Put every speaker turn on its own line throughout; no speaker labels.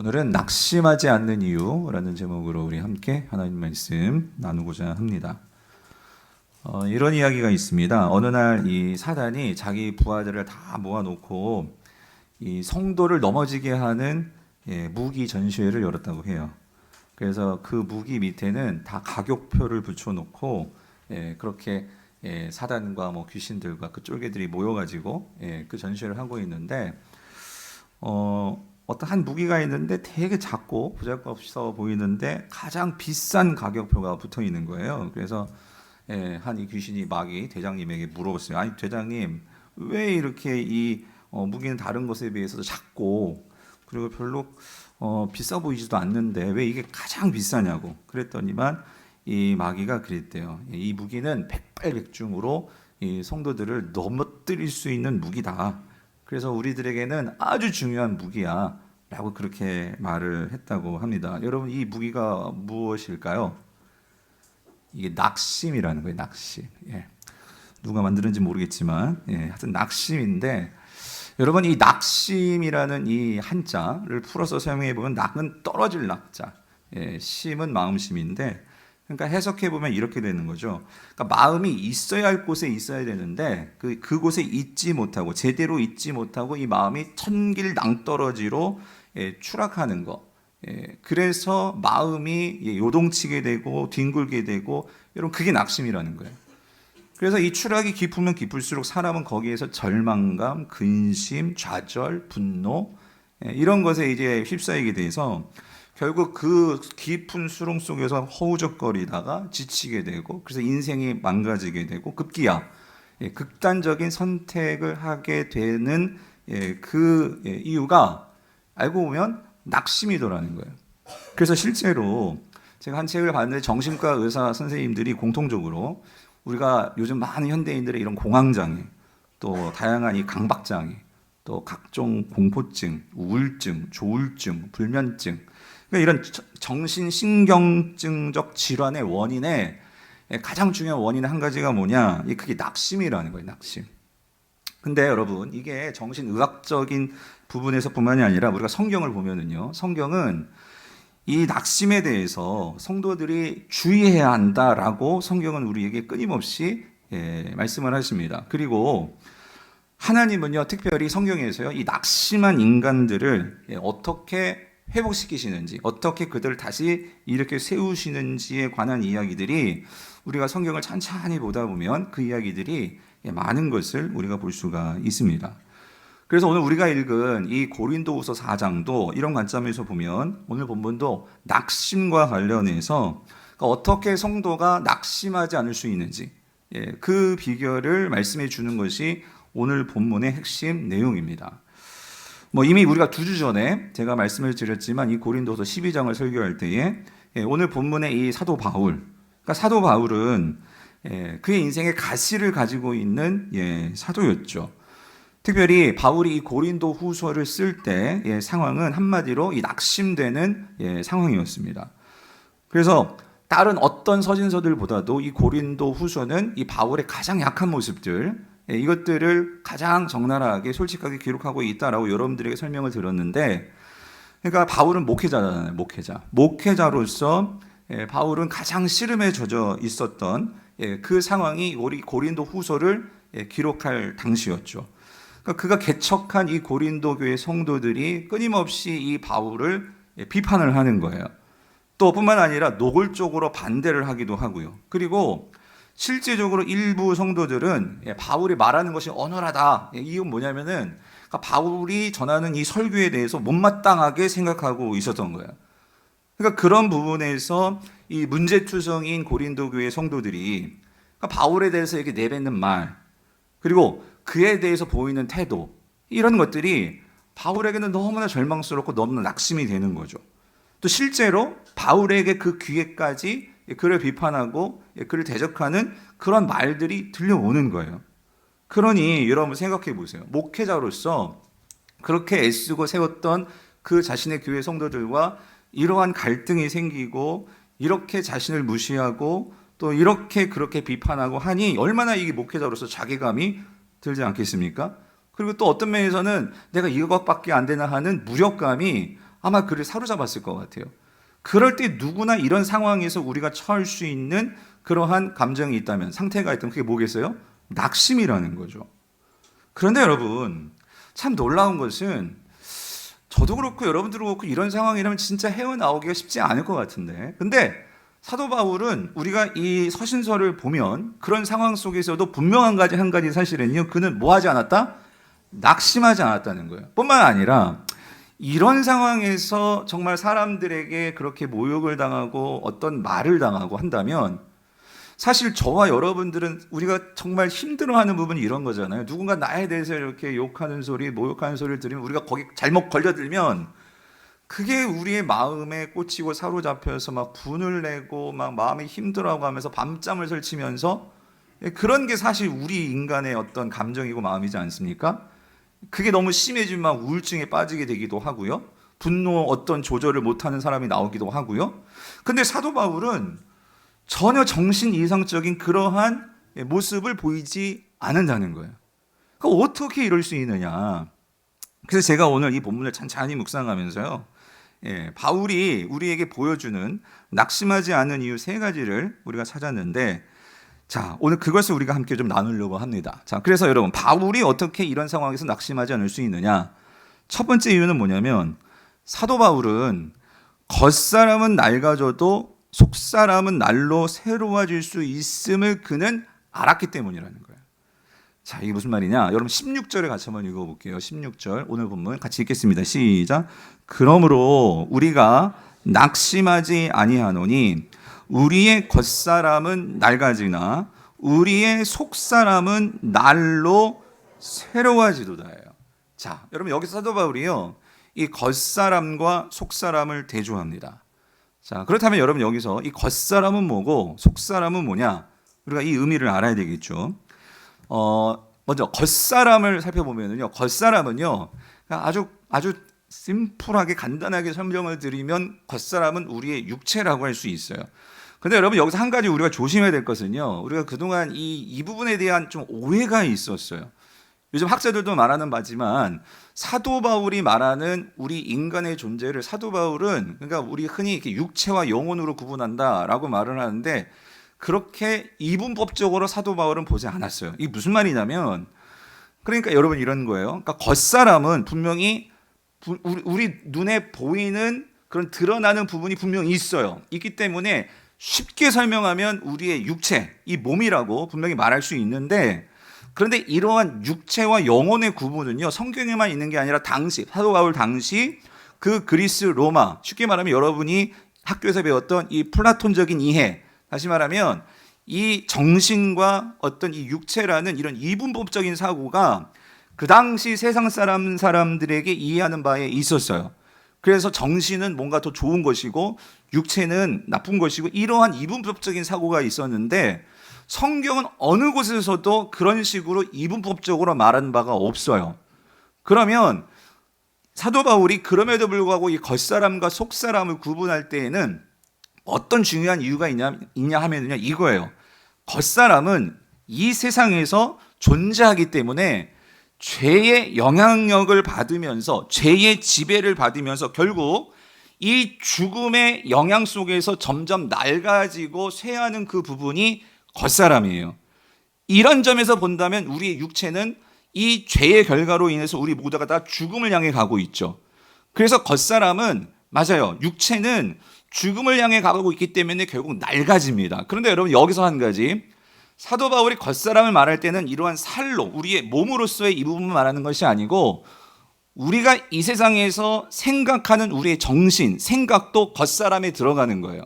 오늘은 낙심하지 않는 이유라는 제목으로 우리 함께 하나님 말씀 나누고자 합니다. 이런 이야기가 있습니다. 어느 날 이 사단이 자기 부하들을 다 모아놓고 이 성도를 넘어지게 하는 무기 전시회를 열었다고 해요. 그래서 그 무기 밑에는 다 가격표를 붙여놓고 그렇게 사단과 뭐 귀신들과 그 쫄개들이 모여가지고 그 전시회를 하고 있는데 어떤 한 무기가 있는데 되게 작고 보잘것없어 보이는데 가장 비싼 가격표가 붙어 있는 거예요. 그래서 한 이 귀신이 마귀 대장님에게 물어봤어요. 아니 대장님, 왜 이렇게 이 무기는 다른 것에 비해서도 작고 그리고 별로 비싸 보이지도 않는데 왜 이게 가장 비싸냐고 그랬더니만 이 마귀가 그랬대요. 이 무기는 백발백중으로 이 성도들을 넘어뜨릴 수 있는 무기다. 그래서 우리들에게는 아주 중요한 무기야 라고 그렇게 말을 했다고 합니다. 여러분, 이 무기가 무엇일까요? 이게 낙심이라는 거예요. 낙심. 누가 만드는지 모르겠지만 하여튼 낙심인데, 여러분, 이 낙심이라는 이 한자를 풀어서 사용해 보면 낙은 떨어질 낙자, 심은 마음심인데, 그러니까 해석해 보면 이렇게 되는 거죠. 그러니까 마음이 있어야 할 곳에 있어야 되는데 그곳에 있지 못하고 제대로 있지 못하고 이 마음이 천길 낭떠러지로 추락하는 거. 그래서 마음이 요동치게 되고 뒹굴게 되고, 여러분, 그게 낙심이라는 거예요. 그래서 이 추락이 깊으면 깊을수록 사람은 거기에서 절망감, 근심, 좌절, 분노 이런 것에 이제 휩싸이게 돼서 결국 그 깊은 수렁 속에서 허우적거리다가 지치게 되고, 그래서 인생이 망가지게 되고 급기야 극단적인 선택을 하게 되는 그 이유가 알고 보면 낙심이더라는 거예요. 그래서 실제로 제가 한 책을 봤는데 정신과 의사 선생님들이 공통적으로 우리가 요즘 많은 현대인들의 이런 공황장애, 또 다양한 이 강박장애, 또 각종 공포증, 우울증, 조울증, 불면증, 그러니까 이런 정신신경증적 질환의 원인에 가장 중요한 원인의 한 가지가 뭐냐? 그게 낙심이라는 거예요. 낙심. 근데 여러분, 이게 정신의학적인 부분에서뿐만이 아니라 우리가 성경을 보면은요, 성경은 이 낙심에 대해서 성도들이 주의해야 한다라고 성경은 우리에게 끊임없이 말씀을 하십니다. 그리고 하나님은요, 특별히 성경에서요, 이 낙심한 인간들을 어떻게 회복시키시는지, 어떻게 그들을 다시 이렇게 세우시는지에 관한 이야기들이 우리가 성경을 찬찬히 보다 보면 그 이야기들이 많은 것을 우리가 볼 수가 있습니다. 그래서 오늘 우리가 읽은 이 고린도후서 4장도 이런 관점에서 보면 오늘 본문도 낙심과 관련해서 어떻게 성도가 낙심하지 않을 수 있는지 그 비결을 말씀해 주는 것이 오늘 본문의 핵심 내용입니다. 이미 우리가 2주 전에 제가 말씀을 드렸지만 이 고린도서 12장을 설교할 때에 오늘 본문의 이 사도 바울, 그러니까 사도 바울은 그의 인생의 가시를 가지고 있는 사도였죠. 특별히 바울이 이 고린도 후서를 쓸 때 상황은 한마디로 이 낙심되는 상황이었습니다. 그래서 다른 어떤 서신서들보다도 이 고린도 후서는 이 바울의 가장 약한 모습들, 이것들을 가장 적나라하게 솔직하게 기록하고 있다라고 여러분들에게 설명을 드렸는데, 그러니까 바울은 목회자잖아요. 목회자로서 바울은 가장 씨름에 젖어 있었던 그 상황이 우리 고린도 후서를 기록할 당시였죠. 그러니까 그가 개척한 이 고린도 교회 성도들이 끊임없이 이 바울을 비판을 하는 거예요. 또 뿐만 아니라 노골적으로 반대를 하기도 하고요. 그리고 실제적으로 일부 성도들은 바울이 말하는 것이 어눌하다. 이건 뭐냐면은 바울이 전하는 이 설교에 대해서 못마땅하게 생각하고 있었던 거예요. 그러니까 그런 부분에서 이 문제투성인 고린도 교회 성도들이 바울에 대해서 이렇게 내뱉는 말, 그리고 그에 대해서 보이는 태도, 이런 것들이 바울에게는 너무나 절망스럽고 너무나 낙심이 되는 거죠. 또 실제로 바울에게 그 귀에까지 그를 비판하고 그를 대적하는 그런 말들이 들려오는 거예요. 그러니 여러분 생각해 보세요. 목회자로서 그렇게 애쓰고 세웠던 그 자신의 교회 성도들과 이러한 갈등이 생기고 이렇게 자신을 무시하고 또 이렇게 그렇게 비판하고 하니 얼마나 이게 목회자로서 자괴감이 들지 않겠습니까? 그리고 또 어떤 면에서는 내가 이것밖에 안 되나 하는 무력감이 아마 그를 사로잡았을 것 같아요. 그럴 때 누구나 이런 상황에서 우리가 처할 수 있는 그러한 감정이 있다면, 상태가 있다면 그게 뭐겠어요? 낙심이라는 거죠. 그런데 여러분, 참 놀라운 것은 저도 그렇고 여러분들도 그렇고 이런 상황이라면 진짜 헤어나오기가 쉽지 않을 것 같은데, 근데 사도 바울은 우리가 이 서신서를 보면 그런 상황 속에서도 분명한 한 가지 사실은요, 그는 뭐 하지 않았다? 낙심하지 않았다는 거예요. 뿐만 아니라 이런 상황에서 정말 사람들에게 그렇게 모욕을 당하고 어떤 말을 당하고 한다면, 사실 저와 여러분들은 우리가 정말 힘들어하는 부분이 이런 거잖아요. 누군가 나에 대해서 이렇게 욕하는 소리, 모욕하는 소리를 들으면 우리가 거기 잘못 걸려들면 그게 우리의 마음에 꽂히고 사로잡혀서 막 분을 내고 막 마음이 힘들어하고 하면서 밤잠을 설치면서, 그런 게 사실 우리 인간의 어떤 감정이고 마음이지 않습니까? 그게 너무 심해지면 막 우울증에 빠지게 되기도 하고요. 분노 어떤 조절을 못하는 사람이 나오기도 하고요. 근데 사도 바울은 전혀 정신 이상적인 그러한 모습을 보이지 않는다는 거예요. 그럼 어떻게 이럴 수 있느냐? 그래서 제가 오늘 이 본문을 찬찬히 묵상하면서요, 바울이 우리에게 보여주는 낙심하지 않는 이유 세 가지를 우리가 찾았는데, 자, 오늘 그것을 우리가 함께 좀 나누려고 합니다. 자, 그래서 여러분, 바울이 어떻게 이런 상황에서 낙심하지 않을 수 있느냐? 첫 번째 이유는 뭐냐면, 사도 바울은 겉사람은 낡아져도 속사람은 날로 새로워질 수 있음을 그는 알았기 때문이라는 거예요. 자, 이게 무슨 말이냐? 여러분 16절에 같이 한번 읽어볼게요. 16절 오늘 본문 같이 읽겠습니다. 시작. 그러므로 우리가 낙심하지 아니하노니 우리의 겉사람은 낡아지나 우리의 속사람은 날로 새로워지도다예요. 자, 여러분 여기서 사도 바울이요, 이 겉사람과 속사람을 대조합니다. 자, 그렇다면 여러분 여기서 이 겉사람은 뭐고 속사람은 뭐냐? 우리가 이 의미를 알아야 되겠죠. 먼저 겉사람을 살펴보면요, 겉사람은요, 아주 심플하게 간단하게 설명을 드리면 겉사람은 우리의 육체라고 할 수 있어요. 근데 여러분 여기서 한 가지 우리가 조심해야 될 것은요, 우리가 그동안 이 부분에 대한 좀 오해가 있었어요. 요즘 학자들도 말하는 바지만 사도 바울이 말하는 우리 인간의 존재를 사도 바울은, 그러니까 우리 흔히 이렇게 육체와 영혼으로 구분한다라고 말을 하는데, 그렇게 이분법적으로 사도 바울은 보지 않았어요. 이게 무슨 말이냐면, 그러니까 여러분 이런 거예요. 그러니까 겉사람은 분명히 우리 눈에 보이는 그런 드러나는 부분이 분명히 있어요. 있기 때문에 쉽게 설명하면 우리의 육체, 이 몸이라고 분명히 말할 수 있는데, 그런데 이러한 육체와 영혼의 구분은요, 성경에만 있는 게 아니라 당시 사도 바울 당시 그 그리스 로마, 쉽게 말하면 여러분이 학교에서 배웠던 이 플라톤적인 이해, 다시 말하면 이 정신과 어떤 이 육체라는 이런 이분법적인 사고가 그 당시 세상 사람들에게 이해하는 바에 있었어요. 그래서 정신은 뭔가 더 좋은 것이고 육체는 나쁜 것이고, 이러한 이분법적인 사고가 있었는데, 성경은 어느 곳에서도 그런 식으로 이분법적으로 말한 바가 없어요. 그러면 사도 바울이 그럼에도 불구하고 이 겉사람과 속사람을 구분할 때에는 어떤 중요한 이유가 있냐 하면요, 이거예요. 겉사람은 이 세상에서 존재하기 때문에 죄의 영향력을 받으면서, 죄의 지배를 받으면서 결국 이 죽음의 영향 속에서 점점 낡아지고 쇠하는 그 부분이 겉사람이에요. 이런 점에서 본다면 우리의 육체는 이 죄의 결과로 인해서 우리 모두가 다 죽음을 향해 가고 있죠. 그래서 겉사람은, 맞아요, 육체는 죽음을 향해 가고 있기 때문에 결국 낡아집니다. 그런데 여러분 여기서 한 가지, 사도 바울이 겉사람을 말할 때는 이러한 살로, 우리의 몸으로서의 이 부분을 말하는 것이 아니고, 우리가 이 세상에서 생각하는 우리의 정신, 생각도 겉사람에 들어가는 거예요.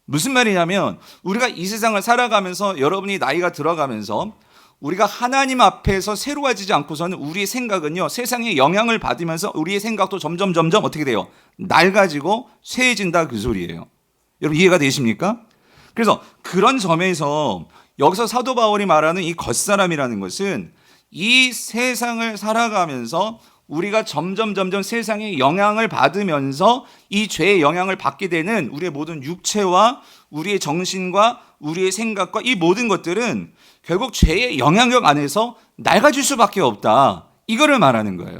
무슨 말이냐면, 우리가 이 세상을 살아가면서, 여러분이 나이가 들어가면서 우리가 하나님 앞에서 새로워지지 않고서는 우리의 생각은요, 세상의 영향을 받으면서 우리의 생각도 점점 어떻게 돼요? 낡아지고 쇠해진다, 그 소리예요. 여러분 이해가 되십니까? 그래서 그런 점에서 여기서 사도 바울이 말하는 이 겉사람이라는 것은 이 세상을 살아가면서 우리가 점점 세상의 영향을 받으면서 이 죄의 영향을 받게 되는 우리의 모든 육체와 우리의 정신과 우리의 생각과 이 모든 것들은 결국 죄의 영향력 안에서 낡아질 수밖에 없다, 이거를 말하는 거예요.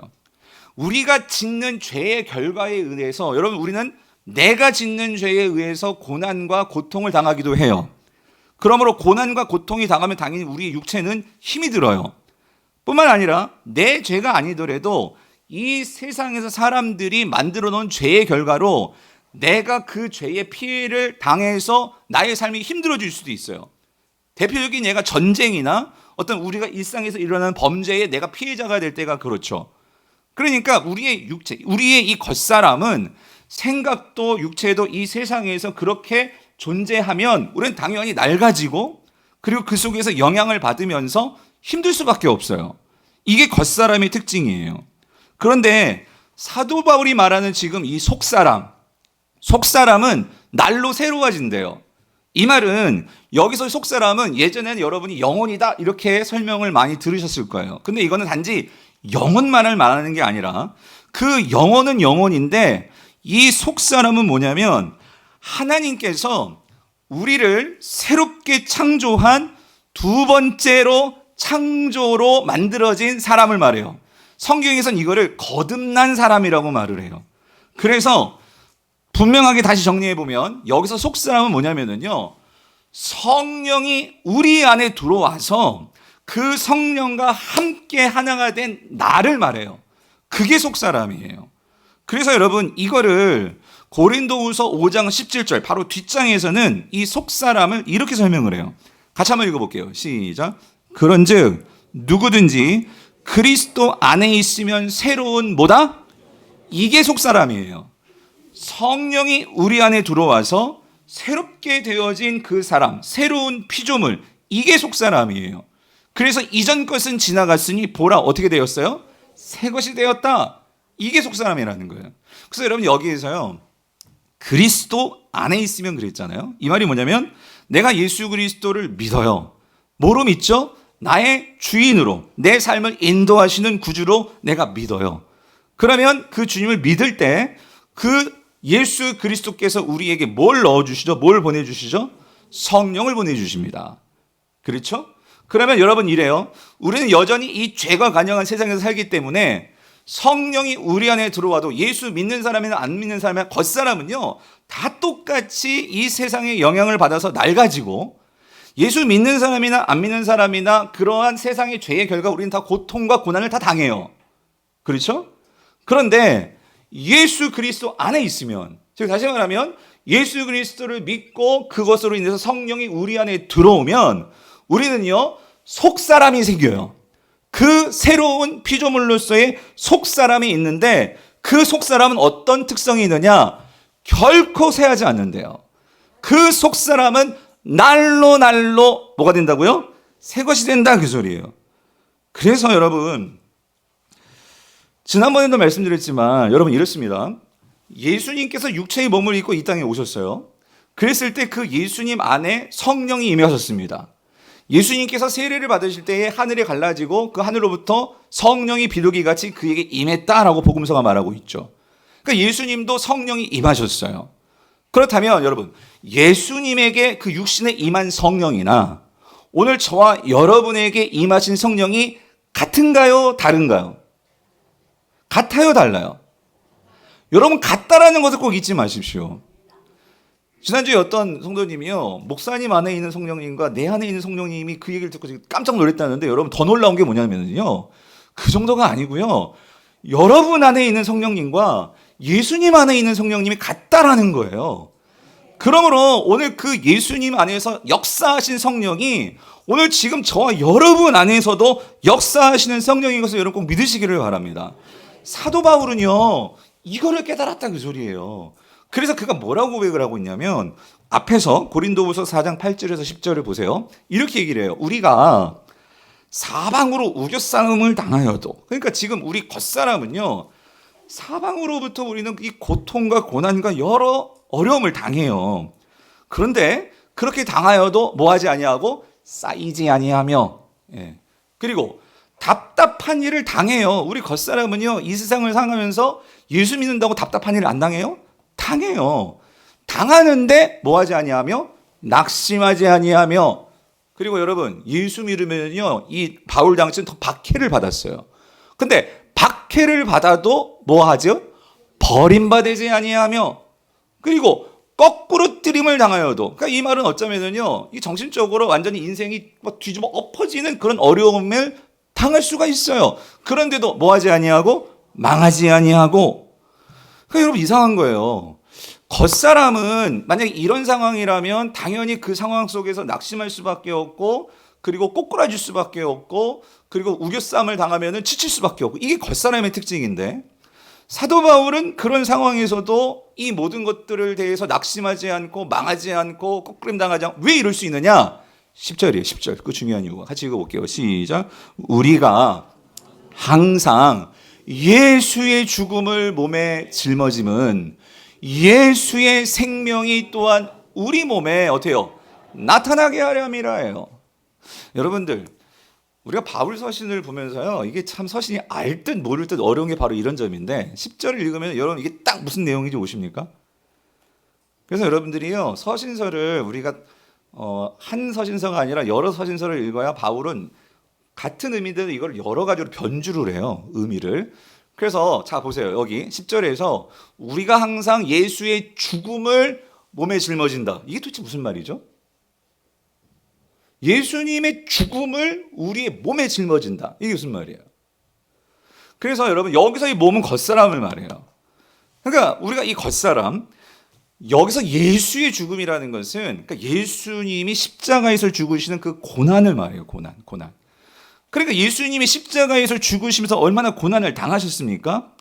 우리가 짓는 죄의 결과에 의해서 여러분 우리는 내가 짓는 죄에 의해서 고난과 고통을 당하기도 해요. 그러므로 고난과 고통이 당하면 당연히 우리의 육체는 힘이 들어요. 뿐만 아니라 내 죄가 아니더라도 이 세상에서 사람들이 만들어 놓은 죄의 결과로 내가 그 죄의 피해를 당해서 나의 삶이 힘들어질 수도 있어요. 대표적인 예가 전쟁이나 어떤 우리가 일상에서 일어나는 범죄에 내가 피해자가 될 때가 그렇죠. 그러니까 우리의 육체, 우리의 이 겉사람은 생각도 육체도 이 세상에서 그렇게 존재하면 우리는 당연히 낡아지고 그리고 그 속에서 영향을 받으면서 힘들 수밖에 없어요. 이게 겉사람의 특징이에요. 그런데 사도 바울이 말하는 지금 이 속사람은 날로 새로워진대요. 이 말은 여기서 속사람은 예전에는 여러분이 영혼이다 이렇게 설명을 많이 들으셨을 거예요. 근데 이거는 단지 영혼만을 말하는 게 아니라 그 영혼은 영혼인데 이 속사람은 뭐냐면 하나님께서 우리를 새롭게 창조한 두 번째로 창조로 만들어진 사람을 말해요. 성경에서는 이거를 거듭난 사람이라고 말을 해요. 그래서 분명하게 다시 정리해 보면 여기서 속사람은 뭐냐면요, 성령이 우리 안에 들어와서 그 성령과 함께 하나가 된 나를 말해요. 그게 속사람이에요. 그래서 여러분 이거를 고린도후서 5장 17절 바로 뒷장에서는 이 속사람을 이렇게 설명을 해요. 같이 한번 읽어볼게요. 시작. 그런즉 누구든지 그리스도 안에 있으면 새로운 뭐다? 이게 속사람이에요. 성령이 우리 안에 들어와서 새롭게 되어진 그 사람, 새로운 피조물, 이게 속사람이에요. 그래서 이전 것은 지나갔으니 보라 어떻게 되었어요? 새 것이 되었다. 이게 속사람이라는 거예요. 그래서 여러분 여기에서요, 그리스도 안에 있으면 그랬잖아요. 이 말이 뭐냐면 내가 예수 그리스도를 믿어요. 뭐로 믿죠? 나의 주인으로, 내 삶을 인도하시는 구주로 내가 믿어요. 그러면 그 주님을 믿을 때 그 예수 그리스도께서 우리에게 뭘 넣어주시죠? 뭘 보내주시죠? 성령을 보내주십니다. 그렇죠? 그러면 여러분 이래요. 우리는 여전히 이 죄가 간영한 세상에서 살기 때문에 성령이 우리 안에 들어와도 예수 믿는 사람이나 안 믿는 사람이나 겉사람은요 다 똑같이 이 세상의 영향을 받아서 낡아지고, 예수 믿는 사람이나 안 믿는 사람이나 그러한 세상의 죄의 결과 우리는 다 고통과 고난을 다 당해요. 그렇죠? 그런데 예수 그리스도 안에 있으면, 즉 다시 말하면 예수 그리스도를 믿고 그것으로 인해서 성령이 우리 안에 들어오면 우리는요 속사람이 생겨요. 그 새로운 피조물로서의 속사람이 있는데 그 속사람은 어떤 특성이 있느냐? 결코 새하지 않는데요. 그 속사람은 날로 뭐가 된다고요? 새 것이 된다, 그 소리예요. 그래서 여러분 지난번에도 말씀드렸지만 여러분 이렇습니다. 예수님께서 육체의 몸을 입고 이 땅에 오셨어요. 그랬을 때 그 예수님 안에 성령이 임하셨습니다. 예수님께서 세례를 받으실 때에 하늘이 갈라지고 그 하늘로부터 성령이 비둘기같이 그에게 임했다라고 복음서가 말하고 있죠. 그러니까 예수님도 성령이 임하셨어요. 그렇다면 여러분 예수님에게 그 육신에 임한 성령이나 오늘 저와 여러분에게 임하신 성령이 같은가요? 다른가요? 같아요? 달라요? 여러분 같다라는 것을 꼭 잊지 마십시오. 지난주에 어떤 성도님이요, 목사님 안에 있는 성령님과 내 안에 있는 성령님이 그 얘기를 듣고 깜짝 놀랐다는데, 여러분 더 놀라운 게 뭐냐면요, 그 정도가 아니고요, 여러분 안에 있는 성령님과 예수님 안에 있는 성령님이 같다라는 거예요. 그러므로 오늘 그 예수님 안에서 역사하신 성령이 오늘 지금 저와 여러분 안에서도 역사하시는 성령인 것을 여러분 꼭 믿으시기를 바랍니다. 사도 바울은요 이거를 깨달았다, 그 소리예요. 그래서 그가 뭐라고 고백을 하고 있냐면 앞에서 고린도후서 4장 8절에서 10절을 보세요. 이렇게 얘기를 해요. 우리가 사방으로 우겨싸움을 당하여도, 그러니까 지금 우리 겉사람은요 사방으로부터 우리는 이 고통과 고난과 여러 어려움을 당해요. 그런데 그렇게 당하여도 뭐하지 아니하고 쌓이지 아니하며, 그리고 답답한 일을 당해요. 우리 겉사람은요 이 세상을 살아가면서 예수 믿는다고 답답한 일을 안 당해요? 당해요. 당하는데 뭐하지 아니하며 낙심하지 아니하며. 그리고 여러분 예수 믿으면요 이 바울 당시는 더 박해를 받았어요. 근데 박해를 받아도 뭐 하죠? 버림받지 아니하며, 그리고 거꾸로 뜨림을 당하여도, 그러니까 이 말은 어쩌면은요, 이 정신적으로 완전히 인생이 막 뒤집어 엎어지는 그런 어려움을 당할 수가 있어요. 그런데도 뭐 하지 아니하고 망하지 아니하고. 그러니까 여러분 이상한 거예요. 겉사람은 만약에 이런 상황이라면 당연히 그 상황 속에서 낙심할 수밖에 없고, 그리고 꼬꾸라질 수밖에 없고, 그리고 우겨싸움을 당하면은 지칠 수밖에 없고, 이게 겉사람의 특징인데, 사도 바울은 그런 상황에서도 이 모든 것들을 대해서 낙심하지 않고 망하지 않고 꼬꾸림 당하지 않고, 왜 이럴 수 있느냐? 10절이에요. 10절. 그 중요한 이유가. 같이 읽어볼게요. 시작. 우리가 항상 예수의 죽음을 몸에 짊어짐은 예수의 생명이 또한 우리 몸에 어때요? 나타나게 하렴이라예요. 여러분들, 우리가 바울 서신을 보면서요, 이게 참 서신이 알 듯 모를 듯 어려운 게 바로 이런 점인데, 10절을 읽으면 여러분 이게 딱 무슨 내용인지 오십니까? 그래서 여러분들이요, 서신서를 우리가 한 서신서가 아니라 여러 서신서를 읽어야 바울은 같은 의미인데도 이걸 여러 가지로 변주를 해요, 의미를. 그래서 자 보세요. 여기 10절에서 우리가 항상 예수의 죽음을 몸에 짊어진다. 이게 도대체 무슨 말이죠? 예수님의 죽음을 우리의 몸에 짊어진다. 이게 무슨 말이에요? 그래서 여러분 여기서 이 몸은 겉사람을 말해요. 그러니까 우리가 이 겉사람, 여기서 예수의 죽음이라는 것은 그러니까 예수님이 십자가에서 죽으시는 그 고난을 말해요. 고난. 그러니까 예수님이 십자가에서 죽으시면서 얼마나 고난을 당하셨습니까?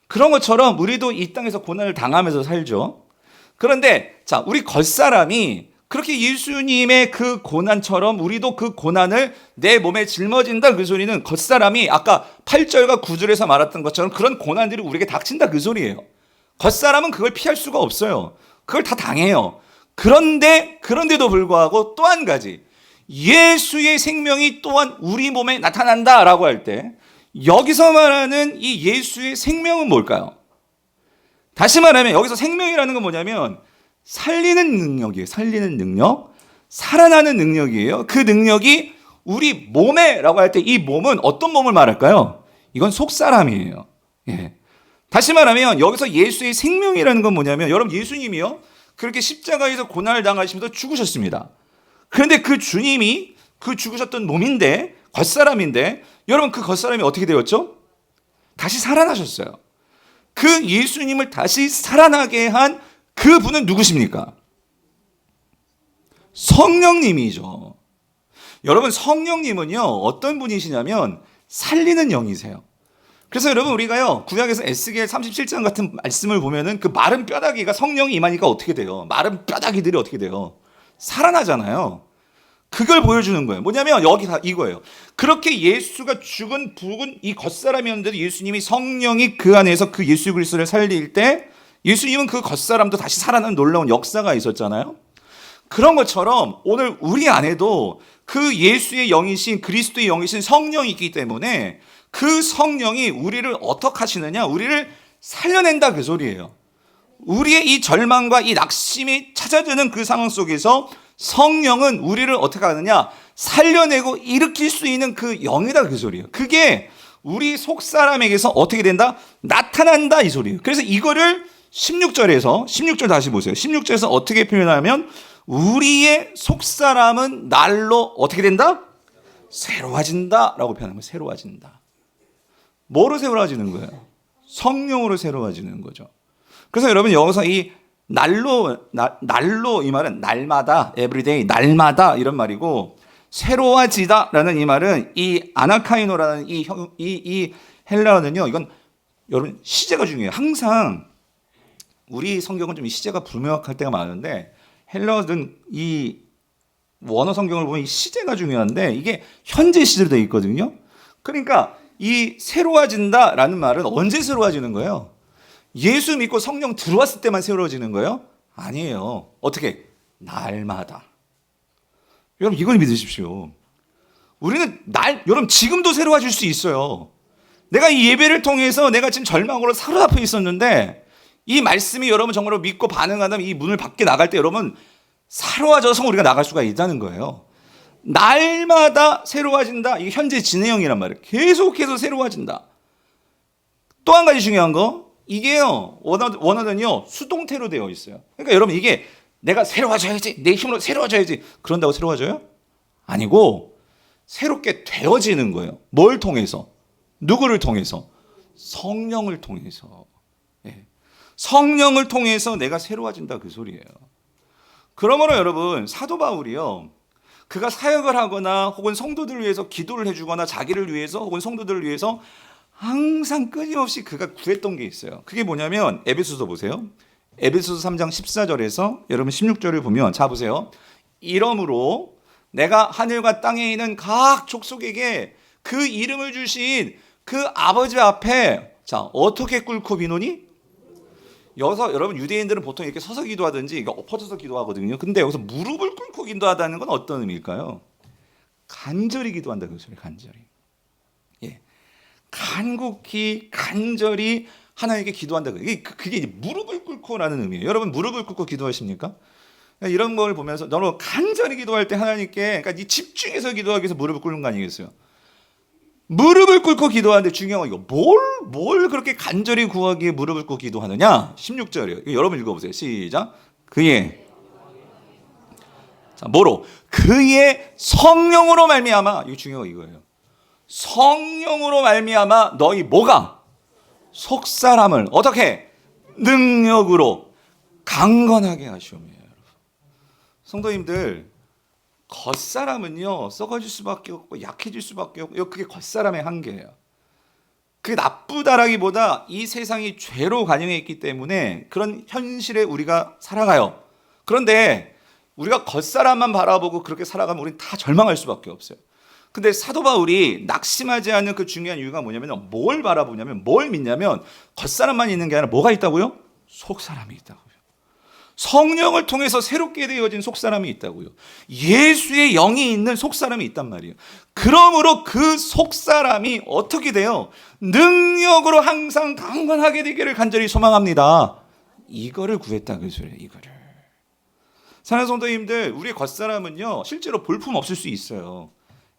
그런 것처럼 우리도 이 땅에서 고난을 당하면서 살죠. 그런데 자, 우리 겉사람이 그렇게 예수님의 그 고난처럼 우리도 그 고난을 내 몸에 짊어진다. 그 소리는 겉사람이 아까 8절과 9절에서 말했던 것처럼 그런 고난들이 우리에게 닥친다. 그 소리예요. 겉사람은 그걸 피할 수가 없어요. 그걸 다 당해요. 그런데도 불구하고 또 한 가지, 예수의 생명이 또한 우리 몸에 나타난다라고 할 때 여기서 말하는 이 예수의 생명은 뭘까요? 다시 말하면 여기서 생명이라는 건 뭐냐면 살리는 능력이에요. 살리는 능력, 살아나는 능력이에요. 그 능력이 우리 몸에라고 할 때 이 몸은 어떤 몸을 말할까요? 이건 속사람이에요. 예. 다시 말하면 여기서 예수의 생명이라는 건 뭐냐면, 여러분 예수님이요, 그렇게 십자가에서 고난을 당하시면서 죽으셨습니다. 그런데 그 주님이 그 죽으셨던 몸인데, 겉사람인데, 여러분 그 겉사람이 어떻게 되었죠? 다시 살아나셨어요. 그 예수님을 다시 살아나게 한 그분은 누구십니까? 성령님이죠. 여러분 성령님은요, 어떤 분이시냐면 살리는 영이세요. 그래서 여러분 우리가요, 구약에서 에스겔 37장 같은 말씀을 보면은 그 마른 뼈다귀가 성령이 임하니까 어떻게 돼요? 마른 뼈다귀들이 어떻게 돼요? 살아나잖아요. 그걸 보여주는 거예요. 뭐냐면 여기 다 이거예요. 그렇게 예수가 죽은 이 겉사람이었는데도 예수님이 성령이 그 안에서 그 예수 그리스도를 살릴 때 예수님은 그 겉사람도 다시 살아나는 놀라운 역사가 있었잖아요. 그런 것처럼 오늘 우리 안에도 그 예수의 영이신 그리스도의 영이신 성령이 있기 때문에 그 성령이 우리를 어떻게 하시느냐? 우리를 살려낸다, 그 소리예요. 우리의 이 절망과 이 낙심이 찾아드는 그 상황 속에서 성령은 우리를 어떻게 하느냐? 살려내고 일으킬 수 있는 그 영이다, 그 소리예요. 그게 우리 속사람에게서 어떻게 된다? 나타난다, 이 소리예요. 그래서 이거를 16절 다시 보세요. 16절에서 어떻게 표현하면 우리의 속사람은 날로 어떻게 된다? 새로워진다 라고 표현하면 새로워진다. 뭐로 새로워지는 거예요? 성령으로 새로워지는 거죠. 그래서 여러분 여기서 이 날로 이 말은 날마다, everyday, 날마다 이런 말이고, 새로워지다라는 이 말은 이 아나카이노라는 이 헬라어는요, 이건 여러분 시제가 중요해요. 항상 우리 성경은 좀 시제가 불명확할 때가 많은데 헬라어든 이 원어 성경을 보면 이 시제가 중요한데 이게 현재 시제로 되어 있거든요. 그러니까 이 새로워진다라는 말은 언제 새로워지는 거예요? 예수 믿고 성령 들어왔을 때만 새로워지는 거예요? 아니에요. 어떻게? 날마다. 여러분 이걸 믿으십시오. 우리는 여러분 지금도 새로워질 수 있어요. 내가 이 예배를 통해서 내가 지금 절망으로 사로잡혀 있었는데 이 말씀이 여러분 정말로 믿고 반응하다면 이 문을 밖에 나갈 때 여러분 새로워져서 우리가 나갈 수가 있다는 거예요. 날마다 새로워진다. 이게 현재 진행형이란 말이에요. 계속해서 새로워진다. 또 한 가지 중요한 거, 이게요, 원어는요, 수동태로 되어 있어요. 그러니까 여러분, 이게 내가 새로워져야지, 내 힘으로 새로워져야지, 그런다고 새로워져요? 아니고, 새롭게 되어지는 거예요. 뭘 통해서? 누구를 통해서? 성령을 통해서. 예. 성령을 통해서 내가 새로워진다, 그 소리예요. 그러므로 여러분, 사도 바울이요, 그가 사역을 하거나 혹은 성도들을 위해서 기도를 해주거나 자기를 위해서 혹은 성도들을 위해서 항상 끊임없이 그가 구했던 게 있어요. 그게 뭐냐면 에베소서 보세요. 에베소서 3장 14절에서 여러분 16절을 보면, 자 보세요. 이러므로 내가 하늘과 땅에 있는 각 족속에게 그 이름을 주신 그 아버지 앞에, 자 어떻게 꿇고 비노니? 여기서 여러분, 유대인들은 보통 이렇게 서서 기도하든지 이게 엎어져서 기도하거든요. 근데 여기서 무릎을 꿇고 기도하다는 건 어떤 의미일까요? 간절히 기도한다, 그 소리. 간절히. 예. 간곡히 간절히 하나님께 기도한다. 그게 이제 무릎을 꿇고라는 의미예요. 여러분, 무릎을 꿇고 기도하십니까? 이런 걸 보면서 너는 간절히 기도할 때 하나님께, 그러니까 이 집중해서 기도하기 위해서 무릎을 꿇는 거 아니겠어요? 무릎을 꿇고 기도하는데 중요한 건 이거, 뭘 그렇게 간절히 구하기에 무릎을 꿇고 기도하느냐? 16절이에요. 여러분 읽어보세요. 시작. 그의, 자 뭐로? 그의 성령으로 말미암아, 이거 중요한 거 이거예요. 성령으로 말미암아 너희 뭐가? 속사람을 어떻게? 능력으로 강건하게 하시오며. 성도님들, 겉사람은요 썩어질 수밖에 없고 약해질 수밖에 없고, 그게 겉사람의 한계예요. 그게 나쁘다라기보다 이 세상이 죄로 관영해 있기 때문에 그런 현실에 우리가 살아가요. 그런데 우리가 겉사람만 바라보고 그렇게 살아가면 우리는 다 절망할 수밖에 없어요. 근데 사도 바울이 낙심하지 않는 그 중요한 이유가 뭐냐면, 뭘 바라보냐면, 뭘 믿냐면, 겉사람만 있는 게 아니라 뭐가 있다고요? 속사람이 있다고요. 성령을 통해서 새롭게 되어진 속사람이 있다고요. 예수의 영이 있는 속사람이 있단 말이에요. 그러므로 그 속사람이 어떻게 돼요? 능력으로 항상 강건하게 되기를 간절히 소망합니다. 이거를 구했다, 그 소리예요. 이거를. 사랑하는 성도님들, 우리의 겉사람은요 실제로 볼품 없을 수 있어요.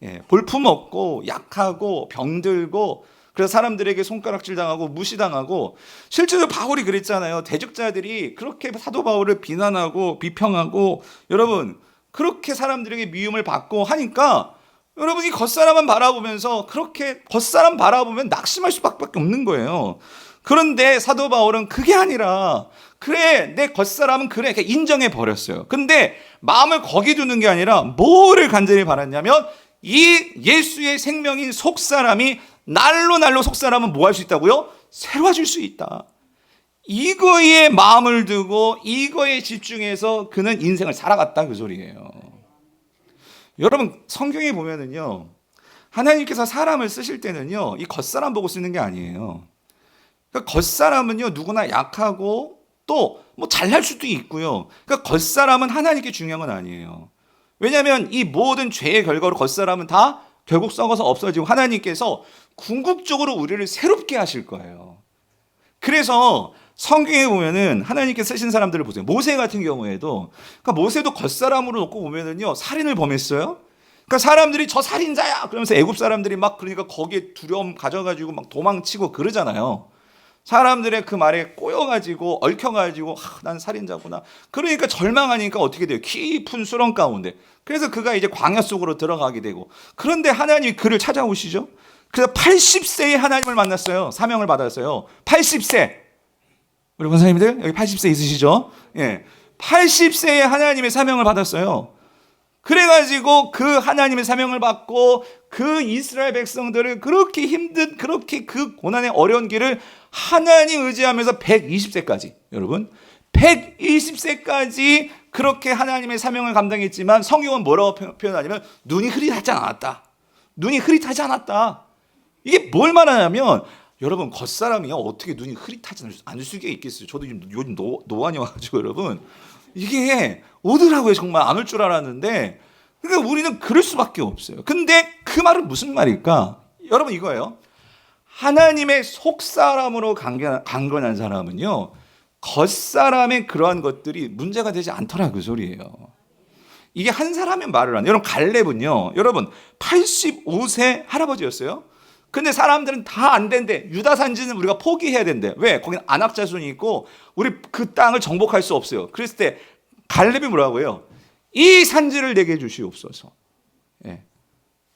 예, 볼품 없고 약하고 병들고, 그래서 사람들에게 손가락질 당하고 무시당하고, 실제로 바울이 그랬잖아요. 대적자들이 그렇게 사도 바울을 비난하고 비평하고, 여러분 그렇게 사람들에게 미움을 받고 하니까, 여러분이 겉사람만 바라보면서, 그렇게 겉사람 바라보면 낙심할 수밖에 없는 거예요. 그런데 사도 바울은 그게 아니라, 그래 내 겉사람은 그래, 이렇게 인정해 버렸어요. 근데 마음을 거기 두는 게 아니라 뭐를 간절히 바랐냐면, 이 예수의 생명인 속사람이 날로 속사람은 뭐 할 수 있다고요? 새로워질 수 있다. 이거에 마음을 두고 이거에 집중해서 그는 인생을 살아갔다, 그 소리예요. 여러분, 성경에 보면은요, 하나님께서 사람을 쓰실 때는요 이 겉사람 보고 쓰는 게 아니에요. 그러니까 겉사람은요 누구나 약하고 또 뭐 잘할 수도 있고요. 그러니까 겉사람은 하나님께 중요한 건 아니에요. 왜냐하면 이 모든 죄의 결과로 겉사람은 다 결국 썩어서 없어지고, 하나님께서 궁극적으로 우리를 새롭게 하실 거예요. 그래서 성경에 보면은 하나님께서 쓰신 사람들을 보세요. 모세 같은 경우에도, 그러니까 모세도 겉사람으로 놓고 보면은요 살인을 범했어요. 그러니까 사람들이 저 살인자야 그러면서 애굽 사람들이 막, 그러니까 거기에 두려움 가져가지고 막 도망치고 그러잖아요. 사람들의 그 말에 꼬여가지고 얽혀가지고 난 살인자구나. 그러니까 절망하니까 어떻게 돼요? 깊은 수렁 가운데. 그래서 그가 이제 광야 속으로 들어가게 되고, 그런데 하나님이 그를 찾아오시죠. 그래서 80세에 하나님을 만났어요. 사명을 받았어요. 80세. 우리 권사님들 여기 80세 있으시죠? 예, 80세에 하나님의 사명을 받았어요. 그래가지고 그 하나님의 사명을 받고 그 이스라엘 백성들을 그렇게 힘든, 그렇게 그 고난의 어려운 길을 하나님 의지하면서 120세까지, 여러분 120세까지 그렇게 하나님의 사명을 감당했지만, 성경은 뭐라고 표현하냐면 눈이 흐릿하지 않았다. 눈이 흐릿하지 않았다. 이게 뭘 말하냐면, 여러분 겉사람이요 어떻게 눈이 흐릿하지 않을 수가 있겠어요. 저도 요즘 노안이 와가지고 여러분 이게 오더라고요. 정말 안 올 줄 알았는데, 그러니까 우리는 그럴 수밖에 없어요. 근데 그 말은 무슨 말일까? 여러분 이거예요. 하나님의 속사람으로 강건한 사람은요 겉사람의 그러한 것들이 문제가 되지 않더라, 그 소리예요. 이게 한 사람의 말을 안 해요. 여러분 갈렙은요, 여러분 85세 할아버지였어요. 근데 사람들은 다 안 된대. 유다 산지는 우리가 포기해야 된대. 왜? 거기는 안악자손이 있고 우리 그 땅을 정복할 수 없어요. 그랬을 때 갈렙이 뭐라고 해요? 이 산지를 내게 주시옵소서. 예.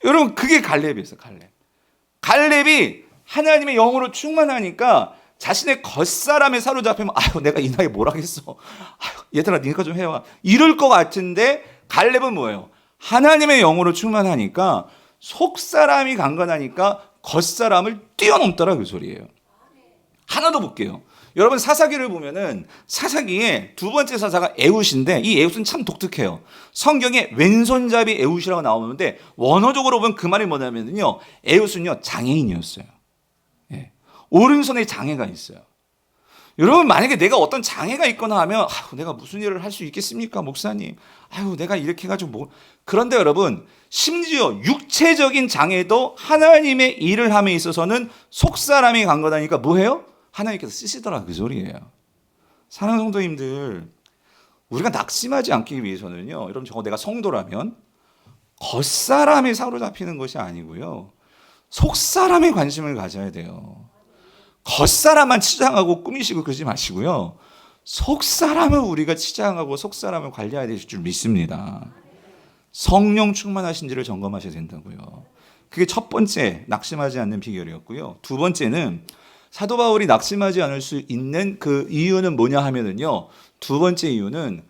여러분 그게 갈렙이었어요. 갈렙이 하나님의 영으로 충만하니까 자신의 겉사람에 사로잡히면 아유 내가 이 나이에 뭘 하겠어. 아유 얘들아 니가 좀 해와. 이럴 것 같은데 갈렙은 뭐예요? 하나님의 영으로 충만하니까 속사람이 강건하니까 겉사람을 뛰어넘더라 그 소리예요. 하나 더 볼게요. 여러분 사사기를 보면은 사사기에 두 번째 사사가 에훗인데 이 에훗은 참 독특해요. 성경에 왼손잡이 에훗이라고 나오는데 원어적으로 보면 그 말이 뭐냐면요. 에훗은요 장애인이었어요. 예. 오른손에 장애가 있어요. 여러분 만약에 내가 어떤 장애가 있거나 하면 아유, 내가 무슨 일을 할 수 있겠습니까 목사님. 아유 내가 이렇게 해가지고 뭐. 그런데 여러분 심지어 육체적인 장애도 하나님의 일을 함에 있어서는 속사람이 강건하니까 뭐해요? 하나님께서 쓰시더라 그 소리예요. 사랑하는 성도님들 우리가 낙심하지 않기 위해서는요. 여러분 저거 내가 성도라면 겉사람에 사로잡히는 것이 아니고요. 속사람에 관심을 가져야 돼요. 겉사람만 치장하고 꾸미시고 그러지 마시고요. 속사람을 우리가 치장하고 속사람을 관리해야 될 줄 믿습니다. 성령 충만하신지를 점검하셔야 된다고요. 그게 첫 번째 낙심하지 않는 비결이었고요. 두 번째는 사도 바울이 낙심하지 않을 수 있는 그 이유는 뭐냐 하면은요. 두 번째 이유는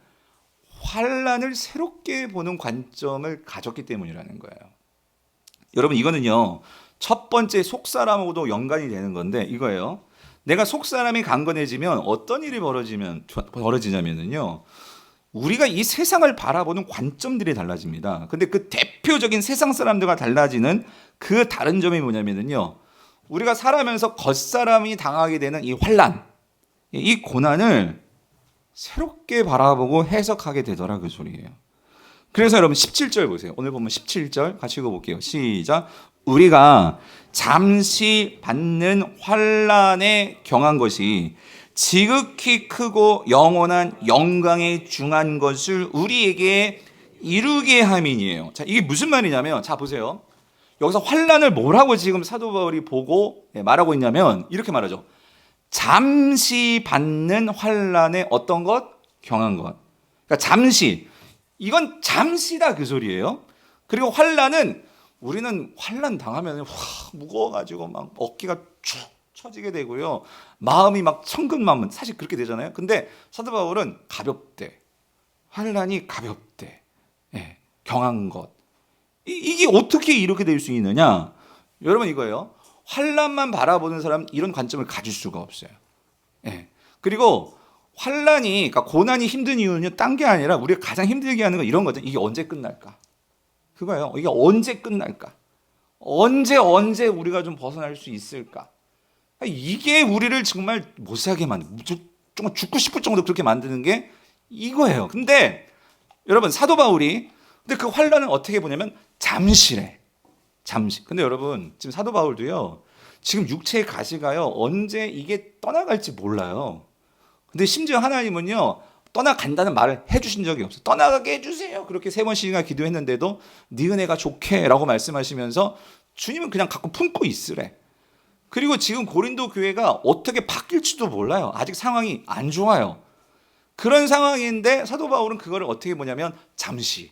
환난을 새롭게 보는 관점을 가졌기 때문이라는 거예요. 여러분 이거는요. 첫 번째 속사람하고도 연관이 되는 건데 이거예요. 내가 속사람이 강건해지면 어떤 일이 벌어지냐면요. 우리가 이 세상을 바라보는 관점들이 달라집니다. 근데 그 대표적인 세상 사람들과 달라지는 그 다른 점이 뭐냐면요. 우리가 살아가면서 겉사람이 당하게 되는 이 환난, 이 고난을 새롭게 바라보고 해석하게 되더라 그 소리예요. 그래서 여러분 17절 보세요. 오늘 보면 17절 같이 읽어볼게요. 시작. 우리가 잠시 받는 환난에 경한 것이 지극히 크고 영원한 영광에 중한 것을 우리에게 이루게 함이니에요. 자, 이게 무슨 말이냐면 자 보세요. 여기서 환난을 뭐라고 지금 사도 바울이 보고 말하고 있냐면 이렇게 말하죠. 잠시 받는 환난에 어떤 것? 경한 것. 그러니까 잠시. 이건 잠시다 그 소리예요. 그리고 환난은 우리는 환난 당하면 무거워가지고 막 어깨가 축 처지게 되고요. 마음이 막 천근만근 사실 그렇게 되잖아요. 근데 사도 바울은 가볍대. 환난이 가볍대. 예, 경한 것. 이게 어떻게 이렇게 될 수 있느냐? 여러분 이거예요. 환난만 바라보는 사람 이런 관점을 가질 수가 없어요. 예. 그리고 환난이 그러니까 고난이 힘든 이유는 딴 게 아니라 우리가 가장 힘들게 하는 건 이런 거죠. 이게 언제 끝날까? 그거예요. 이게 언제 끝날까? 언제 우리가 좀 벗어날 수 있을까? 이게 우리를 정말 못 살게 만드는, 정말 죽고 싶을 정도 그렇게 만드는 게 이거예요. 근데 여러분 사도 바울이 근데 그 환난을 어떻게 보냐면 잠시래. 잠시. 근데 여러분 지금 사도 바울도요. 지금 육체의 가시가요. 언제 이게 떠나갈지 몰라요. 근데 심지어 하나님은요. 떠나간다는 말을 해주신 적이 없어요. 떠나가게 해주세요. 그렇게 3번씩이나 기도했는데도 네 은혜가 좋게 라고 말씀하시면서 주님은 그냥 갖고 품고 있으래. 그리고 지금 고린도 교회가 어떻게 바뀔지도 몰라요. 아직 상황이 안 좋아요. 그런 상황인데 사도 바울은 그거를 어떻게 보냐면 잠시.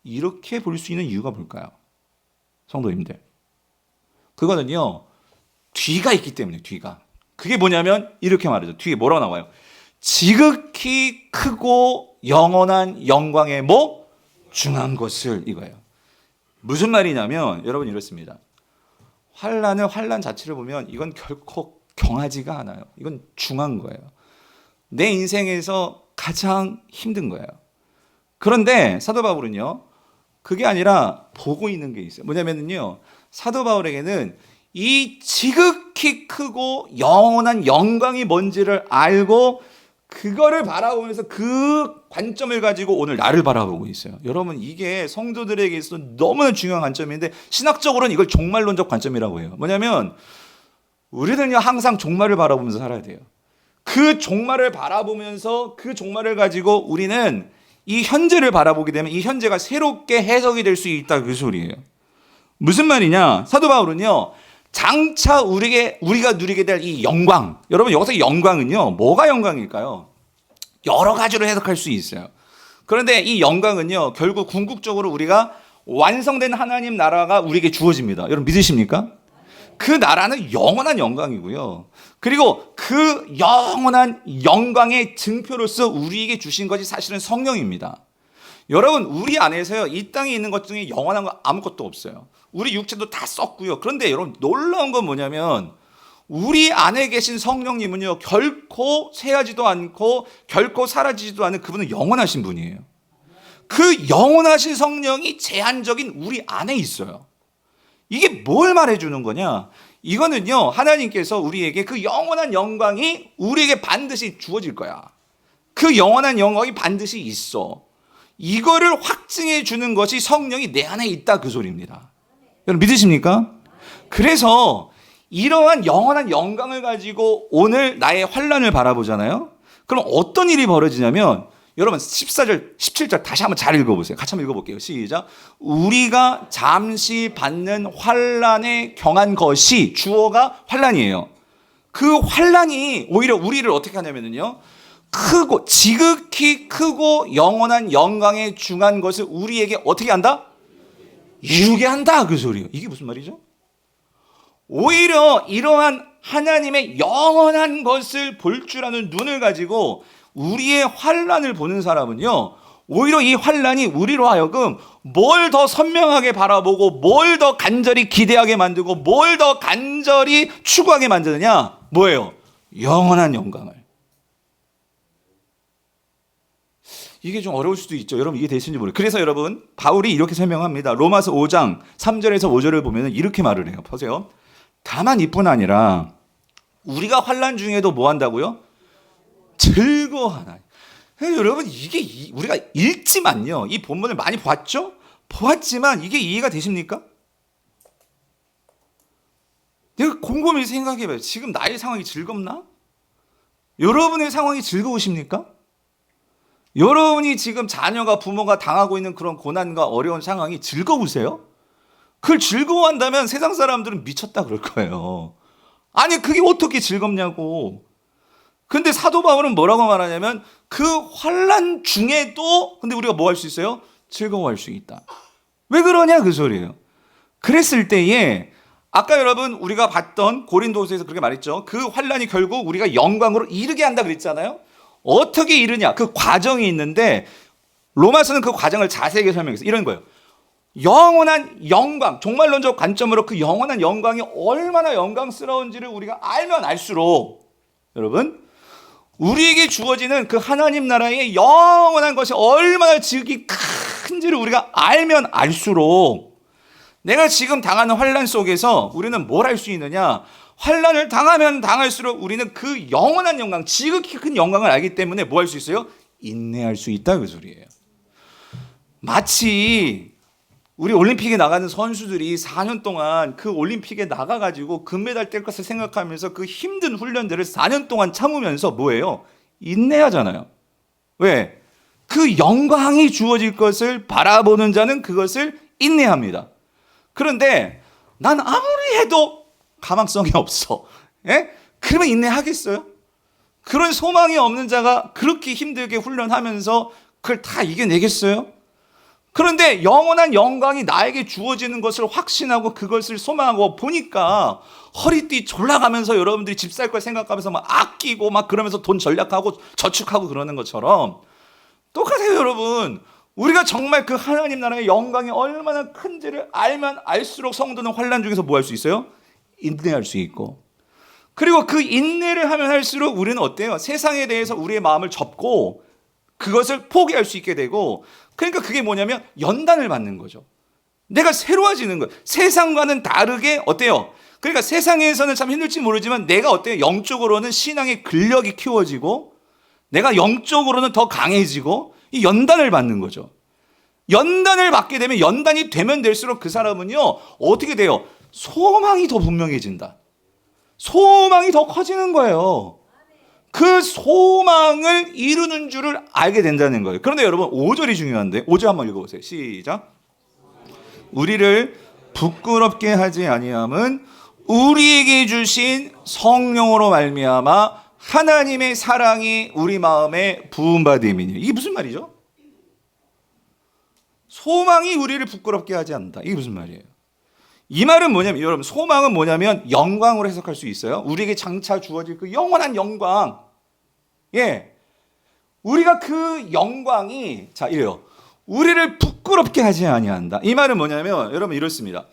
이렇게 볼 수 있는 이유가 뭘까요? 성도님들. 그거는요. 뒤가 있기 때문에 뒤가. 그게 뭐냐면 이렇게 말하죠. 뒤에 뭐라고 나와요? 지극히 크고 영원한 영광의 뭐? 중한 것을 이거예요. 무슨 말이냐면 여러분 이렇습니다. 환난 자체를 보면 이건 결코 경하지가 않아요. 이건 중한 거예요. 내 인생에서 가장 힘든 거예요. 그런데 사도 바울은요. 그게 아니라 보고 있는 게 있어요. 뭐냐면요. 사도 바울에게는 이 지극히 크고 영원한 영광이 뭔지를 알고 그거를 바라보면서 그 관점을 가지고 오늘 나를 바라보고 있어요. 여러분 이게 성도들에게 있어서 너무나 중요한 관점인데 신학적으로는 이걸 종말론적 관점이라고 해요. 뭐냐면 우리는요 항상 종말을 바라보면서 살아야 돼요. 그 종말을 바라보면서 그 종말을 가지고 우리는 이 현재를 바라보게 되면 이 현재가 새롭게 해석이 될 수 있다 그 소리예요. 무슨 말이냐? 사도 바울은요 장차 우리가 누리게 될 이 영광. 여러분 여기서 영광은요. 뭐가 영광일까요? 여러 가지로 해석할 수 있어요. 그런데 이 영광은요. 결국 궁극적으로 우리가 완성된 하나님 나라가 우리에게 주어집니다. 여러분 믿으십니까? 그 나라는 영원한 영광이고요. 그리고 그 영원한 영광의 증표로서 우리에게 주신 것이 사실은 성령입니다. 여러분 우리 안에서요. 이 땅에 있는 것 중에 영원한 거 아무것도 없어요. 우리 육체도 다 썼고요. 그런데 여러분 놀라운 건 뭐냐면 우리 안에 계신 성령님은요. 결코 쇠하지도 않고 결코 사라지지도 않은 그분은 영원하신 분이에요. 그 영원하신 성령이 제한적인 우리 안에 있어요. 이게 뭘 말해주는 거냐? 이거는요. 하나님께서 우리에게 그 영원한 영광이 우리에게 반드시 주어질 거야. 그 영원한 영광이 반드시 있어. 이거를 확증해 주는 것이 성령이 내 안에 있다 그 소리입니다. 여러분 믿으십니까? 그래서 이러한 영원한 영광을 가지고 오늘 나의 환난을 바라보잖아요. 그럼 어떤 일이 벌어지냐면 여러분 14절, 17절 다시 한번 잘 읽어보세요. 같이 한번 읽어볼게요. 시작. 우리가 잠시 받는 환난에 경한 것이 주어가 환난이에요. 그 환난이 오히려 우리를 어떻게 하냐면요. 크고 지극히 크고 영원한 영광에 중한 것을 우리에게 어떻게 한다? 이루게 한다 그 소리예요. 이게 무슨 말이죠? 오히려 이러한 하나님의 영원한 것을 볼 줄 아는 눈을 가지고 우리의 환난을 보는 사람은요. 오히려 이 환난이 우리로 하여금 뭘 더 선명하게 바라보고 뭘 더 간절히 기대하게 만들고 뭘 더 간절히 추구하게 만드느냐? 뭐예요? 영원한 영광을. 이게 좀 어려울 수도 있죠. 여러분 이해되시는지 모르겠어요. 그래서 여러분 바울이 이렇게 설명합니다. 로마서 5장 3절에서 5절을 보면 이렇게 말을 해요. 보세요. 다만 이뿐 아니라 우리가 환난 중에도 뭐 한다고요? 즐거워하나. 여러분 이게 우리가 읽지만요. 이 본문을 많이 봤죠? 보았지만 이게 이해가 되십니까? 내가 곰곰이 생각해봐요. 지금 나의 상황이 즐겁나? 여러분의 상황이 즐거우십니까? 여러분이 지금 자녀가 부모가 당하고 있는 그런 고난과 어려운 상황이 즐거우세요? 그걸 즐거워한다면 세상 사람들은 미쳤다 그럴 거예요. 아니 그게 어떻게 즐겁냐고. 근데 사도 바울은 뭐라고 말하냐면 그 환난 중에도 근데 우리가 뭐 할 수 있어요? 즐거워할 수 있다. 왜 그러냐 그 소리예요. 그랬을 때에 아까 여러분 우리가 봤던 고린도서에서 그렇게 말했죠. 그 환난이 결국 우리가 영광으로 이르게 한다 그랬잖아요. 어떻게 이르냐 그 과정이 있는데 로마서는 그 과정을 자세하게 설명해서 이런 거예요. 영원한 영광, 종말론적 관점으로 그 영원한 영광이 얼마나 영광스러운지를 우리가 알면 알수록 여러분 우리에게 주어지는 그 하나님 나라의 영원한 것이 얼마나 지극히 큰지를 우리가 알면 알수록 내가 지금 당하는 환난 속에서 우리는 뭘 할 수 있느냐? 환난을 당하면 당할수록 우리는 그 영원한 영광, 지극히 큰 영광을 알기 때문에 뭐 할 수 있어요? 인내할 수 있다 그 소리예요. 마치 우리 올림픽에 나가는 선수들이 4년 동안 그 올림픽에 나가가지고 금메달 뗄 것을 생각하면서 그 힘든 훈련들을 4년 동안 참으면서 뭐예요? 인내하잖아요. 왜? 그 영광이 주어질 것을 바라보는 자는 그것을 인내합니다. 그런데 난 아무리 해도 가망성이 없어. 예? 그러면 인내하겠어요? 그런 소망이 없는 자가 그렇게 힘들게 훈련하면서 그걸 다 이겨내겠어요? 그런데 영원한 영광이 나에게 주어지는 것을 확신하고 그것을 소망하고 보니까 허리띠 졸라가면서 여러분들이 집 살 걸 생각하면서 막 아끼고 막 그러면서 돈 전략하고 저축하고 그러는 것처럼 똑같아요 여러분. 우리가 정말 그 하나님 나라의 영광이 얼마나 큰지를 알면 알수록 성도는 환난 중에서 뭐 할 수 있어요? 인내할 수 있고 그리고 그 인내를 하면 할수록 우리는 어때요? 세상에 대해서 우리의 마음을 접고 그것을 포기할 수 있게 되고 그러니까 그게 뭐냐면 연단을 받는 거죠. 내가 새로워지는 거예요. 세상과는 다르게 어때요? 그러니까 세상에서는 참 힘들지 모르지만 내가 어때요? 영적으로는 신앙의 근력이 키워지고 내가 영적으로는 더 강해지고 이 연단을 받는 거죠. 연단을 받게 되면 연단이 되면 될수록 그 사람은요 어떻게 돼요? 소망이 더 분명해진다. 소망이 더 커지는 거예요. 그 소망을 이루는 줄을 알게 된다는 거예요. 그런데 여러분 5절이 중요한데 5절 한번 읽어보세요. 시작. 우리를 부끄럽게 하지 아니함은 우리에게 주신 성령으로 말미암아 하나님의 사랑이 우리 마음에 부음받음이니. 이게 무슨 말이죠? 소망이 우리를 부끄럽게 하지 않는다. 이게 무슨 말이에요? 이 말은 뭐냐면, 여러분, 소망은 뭐냐면 영광으로 해석할 수 있어요. 우리에게 장차 주어질 그 영원한 영광. 예. 우리가 그 영광이, 자, 이래요. 우리를 부끄럽게 하지 아니한다. 이 말은 뭐냐면, 여러분, 이렇습니다.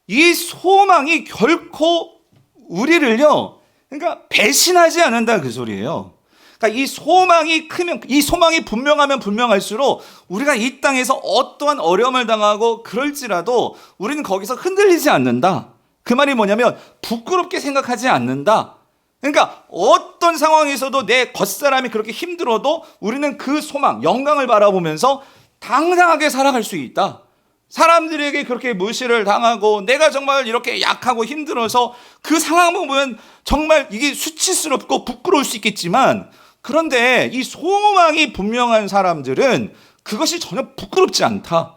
이 소망이 결코 우리를요, 그러니까 배신하지 않는다, 그 소리예요. 그러니까 이 소망이 크면, 이 소망이 분명하면 분명할수록 우리가 이 땅에서 어떠한 어려움을 당하고 그럴지라도 우리는 거기서 흔들리지 않는다. 그 말이 뭐냐면 부끄럽게 생각하지 않는다. 그러니까 어떤 상황에서도 내 겉사람이 그렇게 힘들어도 우리는 그 소망, 영광을 바라보면서 당당하게 살아갈 수 있다. 사람들에게 그렇게 무시를 당하고 내가 정말 이렇게 약하고 힘들어서 그 상황을 보면 정말 이게 수치스럽고 부끄러울 수 있겠지만, 그런데 이 소망이 분명한 사람들은 그것이 전혀 부끄럽지 않다,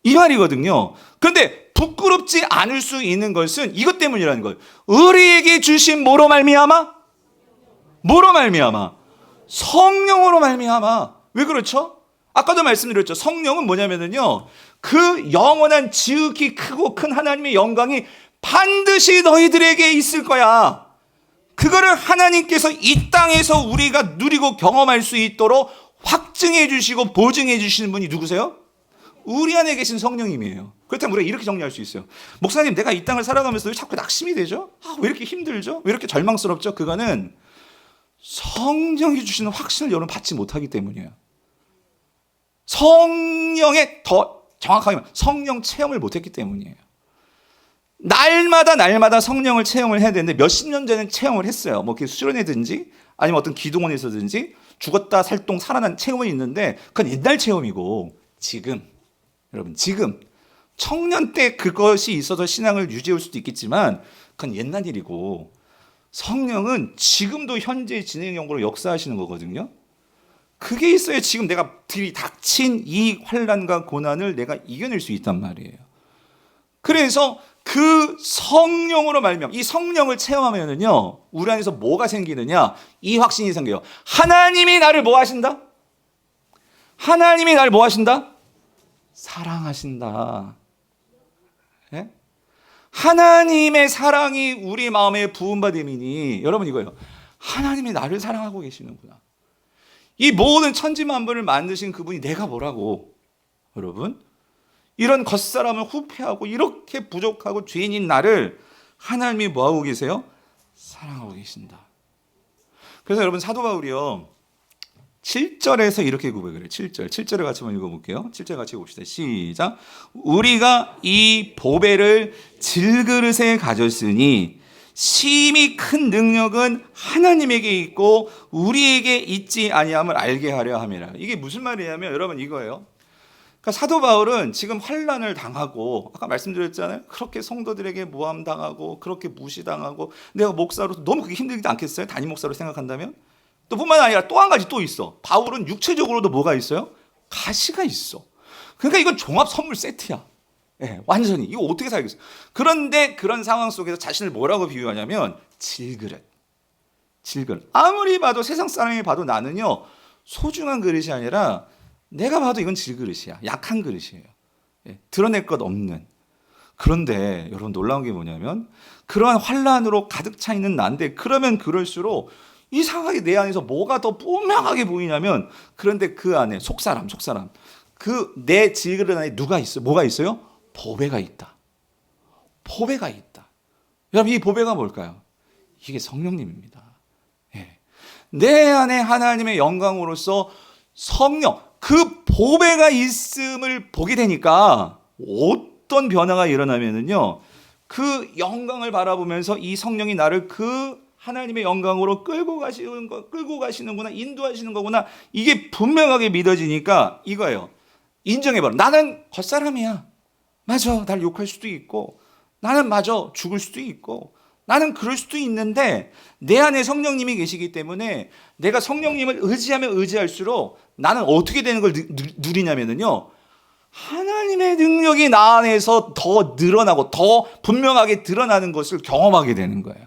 이 말이거든요. 그런데 부끄럽지 않을 수 있는 것은 이것 때문이라는 거예요. 우리에게 주신 뭐로 말미암아? 뭐로 말미암아? 성령으로 말미암아. 왜 그렇죠? 아까도 말씀드렸죠. 성령은 뭐냐면요, 그 영원한 지극히 크고 큰 하나님의 영광이 반드시 너희들에게 있을 거야. 그거를 하나님께서 이 땅에서 우리가 누리고 경험할 수 있도록 확증해 주시고 보증해 주시는 분이 누구세요? 우리 안에 계신 성령님이에요. 그렇다면 우리가 이렇게 정리할 수 있어요. 목사님, 내가 이 땅을 살아가면서 왜 자꾸 낙심이 되죠? 왜 이렇게 힘들죠? 왜 이렇게 절망스럽죠? 그거는 성령이 주시는 확신을 여러분 받지 못하기 때문이에요. 성령의, 더 정확하게 말하면 성령 체험을 못했기 때문이에요. 날마다 성령을 체험을 해야 되는데 몇십 년 전에 체험을 했어요. 뭐 수련회든지 아니면 어떤 기도원에서든지 죽었다 살동 살아난 체험이 있는데 그건 옛날 체험이고, 지금, 여러분, 지금 청년 때 그것이 있어서 신앙을 유지할 수도 있겠지만 그건 옛날 일이고, 성령은 지금도 현재 진행형으로 역사하시는 거거든요. 그게 있어야 지금 내가 들이닥친 이 환난과 고난을 내가 이겨낼 수 있단 말이에요. 그래서 그 성령으로 말미암아, 이 성령을 체험하면은요, 우리 안에서 뭐가 생기느냐? 이 확신이 생겨요. 하나님이 나를 뭐 하신다? 하나님이 나를 뭐 하신다? 사랑하신다. 예? 하나님의 사랑이 우리 마음에 부음받음이니, 여러분 이거예요. 하나님이 나를 사랑하고 계시는구나. 이 모든 천지만물을 만드신 그분이 내가 뭐라고, 여러분? 이런 겉사람을 후패하고 이렇게 부족하고 죄인인 나를 하나님이 뭐하고 계세요? 사랑하고 계신다. 그래서 여러분, 사도 바울이요, 7절에서 이렇게 고백을 해요. 7절을 같이 한번 읽어볼게요. 7절 같이 봅시다. 시작. 우리가 이 보배를 질그릇에 가졌으니 심히 큰 능력은 하나님에게 있고 우리에게 있지 아니함을 알게 하려 함이라. 이게 무슨 말이냐면, 여러분, 이거예요. 그러니까 사도 바울은 지금 환난을 당하고, 아까 말씀드렸잖아요. 그렇게 성도들에게 모함당하고 그렇게 무시당하고, 내가 목사로서 너무 그게 힘들지 않겠어요? 담임 목사로 생각한다면? 또 뿐만 아니라 또 한 가지 또 있어. 바울은 육체적으로도 뭐가 있어요? 가시가 있어. 그러니까 이건 종합 선물 세트야. 예, 완전히 이거 어떻게 살겠어요? 그런데 그런 상황 속에서 자신을 뭐라고 비유하냐면 질그릇. 아무리 봐도, 세상 사람이 봐도 나는요, 소중한 그릇이 아니라 내가 봐도 이건 질그릇이야. 약한 그릇이에요. 예, 드러낼 것 없는. 그런데 여러분, 놀라운 게 뭐냐면, 그러한 환란으로 가득 차 있는 나인데, 그러면 그럴수록 이상하게 내 안에서 뭐가 더 분명하게 보이냐면, 그런데 그 안에 속사람, 그 내 질그릇 안에 누가 있어요? 뭐가 있어요? 보배가 있다. 여러분, 이 보배가 뭘까요? 이게 성령님입니다. 예. 내 안에 하나님의 영광으로서 성령, 그 보배가 있음을 보게 되니까 어떤 변화가 일어나면은요, 그 영광을 바라보면서 이 성령이 나를 그 하나님의 영광으로 끌고 가시는구나, 인도하시는 거구나, 이게 분명하게 믿어지니까 이거예요. 인정해봐라. 나는 겉사람이야. 맞아, 날 욕할 수도 있고, 나는 맞아, 죽을 수도 있고, 나는 그럴 수도 있는데 내 안에 성령님이 계시기 때문에 내가 성령님을 의지하면 의지할수록 나는 어떻게 되는 걸 누리냐면요, 하나님의 능력이 나 안에서 더 늘어나고 더 분명하게 드러나는 것을 경험하게 되는 거예요.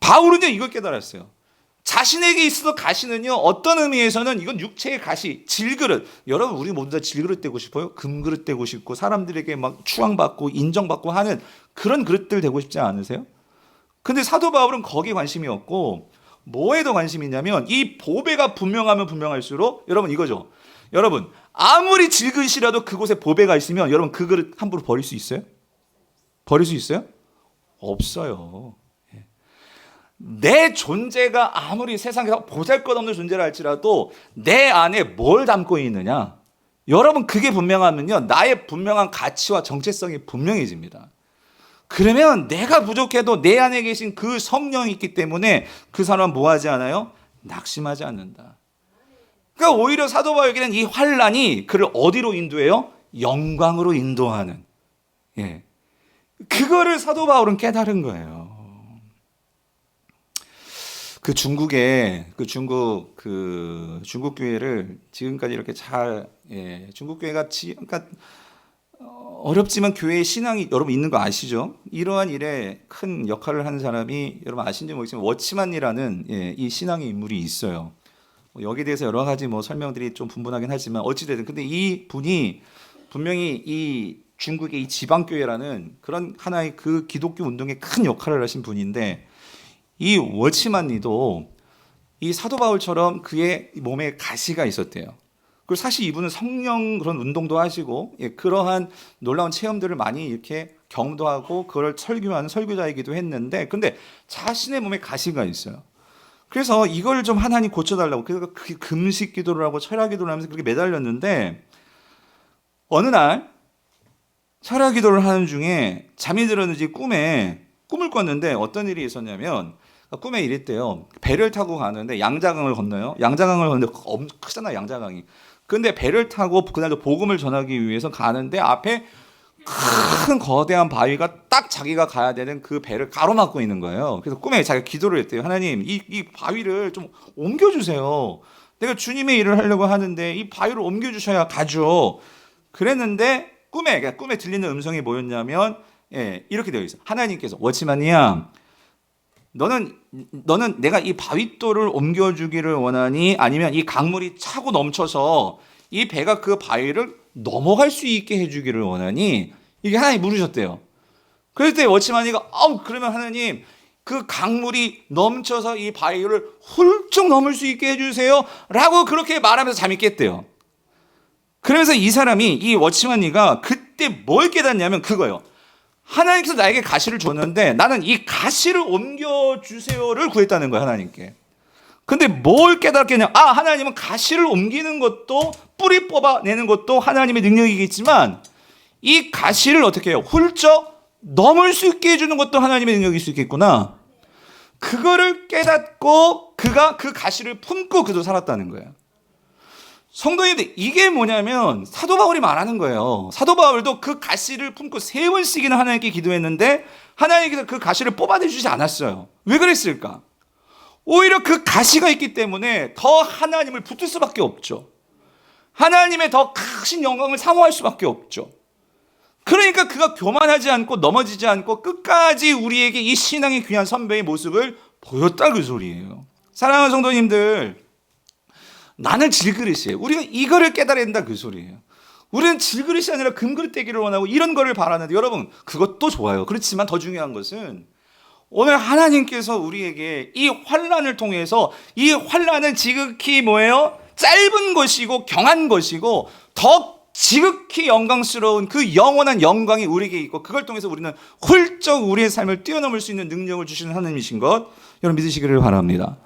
바울은요 이걸 깨달았어요. 자신에게 있어서 가시는요 어떤 의미에서는 이건 육체의 가시, 질그릇. 여러분 우리 모두 다 질그릇 되고 싶어요? 금그릇 되고 싶고 사람들에게 막 추앙받고 인정받고 하는 그런 그릇들 되고 싶지 않으세요? 근데 사도 바울은 거기에 관심이 없고 뭐에 더 관심이 있냐면 이 보배가 분명하면 분명할수록 여러분 이거죠. 여러분 아무리 질그릇이라도 그곳에 보배가 있으면 여러분 그 그릇 함부로 버릴 수 있어요? 버릴 수 있어요? 없어요. 내 존재가 아무리 세상에서 보잘것없는 존재라 할지라도 내 안에 뭘 담고 있느냐, 여러분 그게 분명하면요 나의 분명한 가치와 정체성이 분명해집니다. 그러면 내가 부족해도 내 안에 계신 그 성령이 있기 때문에 그 사람은 뭐하지 않아요? 낙심하지 않는다. 그러니까 오히려 사도 바울에게는 이 환란이 그를 어디로 인도해요? 영광으로 인도하는, 그거를 사도 바울은 깨달은 거예요. 중국 교회를 지금까지 이렇게 잘, 중국 교회가 그러니까 어렵지만 교회의 신앙이 여러분 있는 거 아시죠? 이러한 일에 큰 역할을 하는 사람이 여러분 아신지 모르겠지만 워치만이라는 이 신앙의 인물이 있어요. 여기에 대해서 여러 가지 설명들이 좀 분분하긴 하지만 어찌되든 근데 이 분이 분명히 이 중국의 이 지방교회라는 그런 하나의 그 기독교 운동에 큰 역할을 하신 분인데, 이 워치만니도 이 사도 바울처럼 그의 몸에 가시가 있었대요. 그리고 사실 이분은 성령 그런 운동도 하시고 그러한 놀라운 체험들을 많이 이렇게 경도하고 그걸 설교하는 설교자이기도 했는데, 근데 자신의 몸에 가시가 있어요. 그래서 이걸 좀 하나님 고쳐달라고 그래서 그 금식 기도를 하고 철야 기도를 하면서 그렇게 매달렸는데, 어느 날 철야 기도를 하는 중에 잠이 들었는지 꿈을 꿨는데 어떤 일이 있었냐면 꿈에 이랬대요. 배를 타고 가는데 양자강을 건너요. 양자강을 건너는데 엄청 크잖아요, 양자강이. 근데 배를 타고 그날도 복음을 전하기 위해서 가는데 앞에 큰 거대한 바위가 딱 자기가 가야 되는 그 배를 가로막고 있는 거예요. 그래서 꿈에 자기가 기도를 했대요. 하나님, 이 바위를 좀 옮겨주세요. 내가 주님의 일을 하려고 하는데 이 바위를 옮겨주셔야 가죠. 그랬는데 꿈에 들리는 음성이 뭐였냐면 이렇게 되어 있어. 하나님께서 워치만이야, 너는 내가 이 바윗돌을 옮겨주기를 원하니 아니면 이 강물이 차고 넘쳐서 이 배가 그 바위를 넘어갈 수 있게 해주기를 원하니, 이게 하나님 물으셨대요. 그럴 때 워치만이가 그러면 하나님 그 강물이 넘쳐서 이 바위를 훌쩍 넘을 수 있게 해주세요 라고 그렇게 말하면서 잠이 깼대요. 그러면서 이 워치만이가 그때 뭘 깨닫냐면 그거예요. 하나님께서 나에게 가시를 줬는데 나는 이 가시를 옮겨주세요를 구했다는 거예요, 하나님께. 근데 뭘 깨닫겠냐? 하나님은 가시를 옮기는 것도 뿌리 뽑아내는 것도 하나님의 능력이겠지만 이 가시를 어떻게 해요? 훌쩍 넘을 수 있게 해주는 것도 하나님의 능력일 수 있겠구나. 그거를 깨닫고 그가 그 가시를 품고 그도 살았다는 거예요. 성도님들, 이게 뭐냐면 사도 바울이 말하는 거예요. 사도 바울도 그 가시를 품고 3번씩이나 하나님께 기도했는데 하나님께서 그 가시를 뽑아내주지 않았어요. 왜 그랬을까? 오히려 그 가시가 있기 때문에 더 하나님을 붙을 수밖에 없죠. 하나님의 더 크신 영광을 사모할 수밖에 없죠. 그러니까 그가 교만하지 않고 넘어지지 않고 끝까지 우리에게 이 신앙의 귀한 선배의 모습을 보였다, 그 소리예요. 사랑하는 성도님들, 나는 질그릇이에요. 우리가 이거를 깨달아야 된다, 그 소리예요. 우리는 질그릇이 아니라 금그릇 되기를 원하고 이런 거를 바라는데, 여러분 그것도 좋아요. 그렇지만 더 중요한 것은 오늘 하나님께서 우리에게 이 환난을 통해서, 이 환난은 지극히 뭐예요? 짧은 것이고 경한 것이고 더 지극히 영광스러운 그 영원한 영광이 우리에게 있고 그걸 통해서 우리는 훌쩍 우리의 삶을 뛰어넘을 수 있는 능력을 주시는 하나님이신 것 여러분 믿으시기를 바랍니다.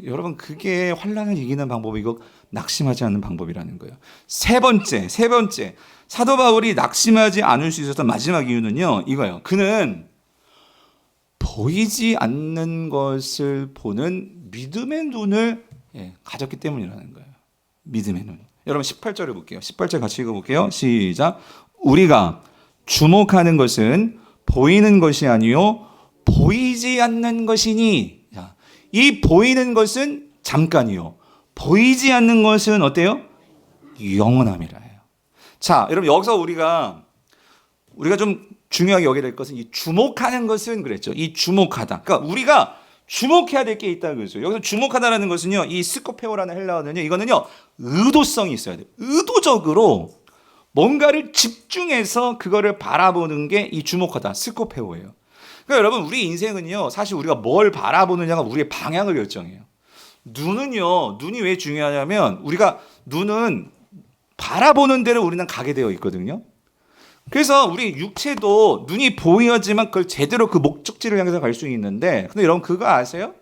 여러분 그게 환난을 이기는 방법이고 낙심하지 않는 방법이라는 거예요. 세 번째 사도 바울이 낙심하지 않을 수 있었던 마지막 이유는요, 이거예요. 그는 보이지 않는 것을 보는 믿음의 눈을 가졌기 때문이라는 거예요. 믿음의 눈. 여러분 18절을 볼게요. 18절 같이 읽어볼게요. 시작. 우리가 주목하는 것은 보이는 것이 아니요 보이지 않는 것이니. 이 보이는 것은 잠깐이요, 보이지 않는 것은 어때요? 영원함이라 해요. 자, 여러분 여기서 우리가 좀 중요하게 여겨야 될 것은 이 주목하는 것은 그랬죠. 이 주목하다. 그러니까 우리가 주목해야 될 게 있다는 거죠. 여기서 주목하다라는 것은요, 이 스코페오라는 헬라어는요, 이거는요, 의도성이 있어야 돼요. 의도적으로 뭔가를 집중해서 그거를 바라보는 게 이 주목하다, 스코페오예요. 그러니까 여러분, 우리 인생은요, 사실 우리가 뭘 바라보느냐가 우리의 방향을 결정해요. 눈이 왜 중요하냐면, 우리가 눈은 바라보는 대로 우리는 가게 되어 있거든요. 그래서 우리 육체도 눈이 보여지만 그걸 제대로 그 목적지를 향해서 갈 수 있는데, 근데 여러분 그거 아세요?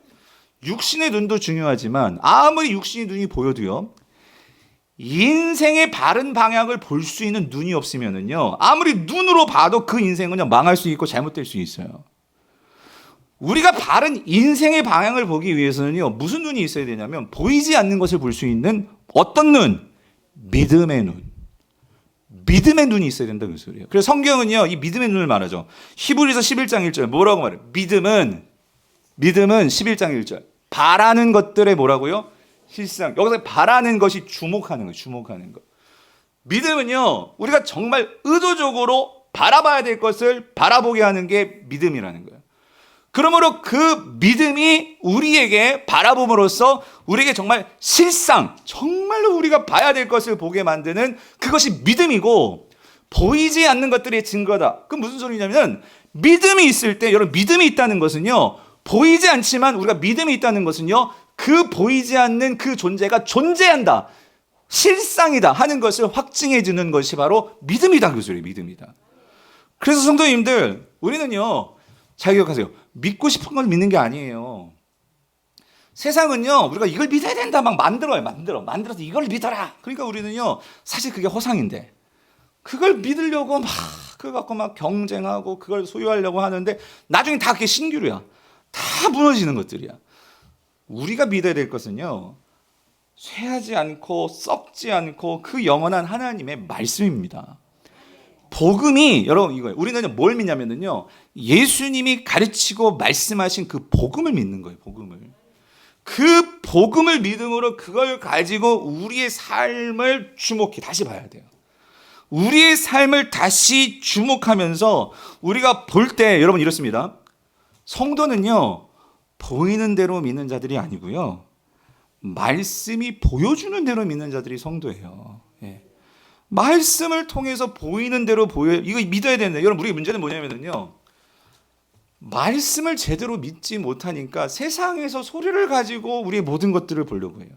육신의 눈도 중요하지만 아무리 육신의 눈이 보여도요, 인생의 바른 방향을 볼 수 있는 눈이 없으면은요, 아무리 눈으로 봐도 그 인생은요 망할 수 있고 잘못될 수 있어요. 우리가 바른 인생의 방향을 보기 위해서는요, 무슨 눈이 있어야 되냐면 보이지 않는 것을 볼 수 있는 어떤 눈? 믿음의 눈. 믿음의 눈이 있어야 된다 그 소리예요. 그래서 성경은요, 이 믿음의 눈을 말하죠. 히브리서 11장 1절 뭐라고 말해요? 믿음은 11장 1절 바라는 것들의 뭐라고요? 실상. 여기서 바라는 것이 주목하는 거예요. 주목하는 것. 믿음은요, 우리가 정말 의도적으로 바라봐야 될 것을 바라보게 하는 게 믿음이라는 거예요. 그러므로 그 믿음이 우리에게 바라봄으로써 우리에게 정말 실상, 정말로 우리가 봐야 될 것을 보게 만드는 그것이 믿음이고, 보이지 않는 것들의 증거다. 그건 무슨 소리냐면, 믿음이 있을 때, 여러분 믿음이 있다는 것은요, 보이지 않지만 우리가 믿음이 있다는 것은요, 그 보이지 않는 그 존재가 존재한다, 실상이다 하는 것을 확증해 주는 것이 바로 믿음이다 그 소리예요. 믿음이다. 그래서 성도님들, 우리는요, 잘 기억하세요. 믿고 싶은 걸 믿는 게 아니에요. 세상은요, 우리가 이걸 믿어야 된다 막 만들어서 이걸 믿어라. 그러니까 우리는요, 사실 그게 허상인데, 그걸 믿으려고 막 그걸 갖고 막 경쟁하고 그걸 소유하려고 하는데 나중에 다 그게 신기루야. 다 무너지는 것들이야. 우리가 믿어야 될 것은요, 쇠하지 않고 썩지 않고 그 영원한 하나님의 말씀입니다. 복음이, 여러분 이거예요. 우리는 뭘 믿냐면요, 예수님이 가르치고 말씀하신 그 복음을 믿는 거예요. 복음을. 그 복음을 믿음으로 그걸 가지고 우리의 삶을 주목해 다시 봐야 돼요. 우리의 삶을 다시 주목하면서 우리가 볼 때, 여러분 이렇습니다. 성도는요, 보이는 대로 믿는 자들이 아니고요, 말씀이 보여주는 대로 믿는 자들이 성도예요. 예. 말씀을 통해서 보이는 대로 이거 믿어야 되는데, 여러분 우리의 문제는 뭐냐면요, 말씀을 제대로 믿지 못하니까 세상에서 소리를 가지고 우리의 모든 것들을 보려고 해요.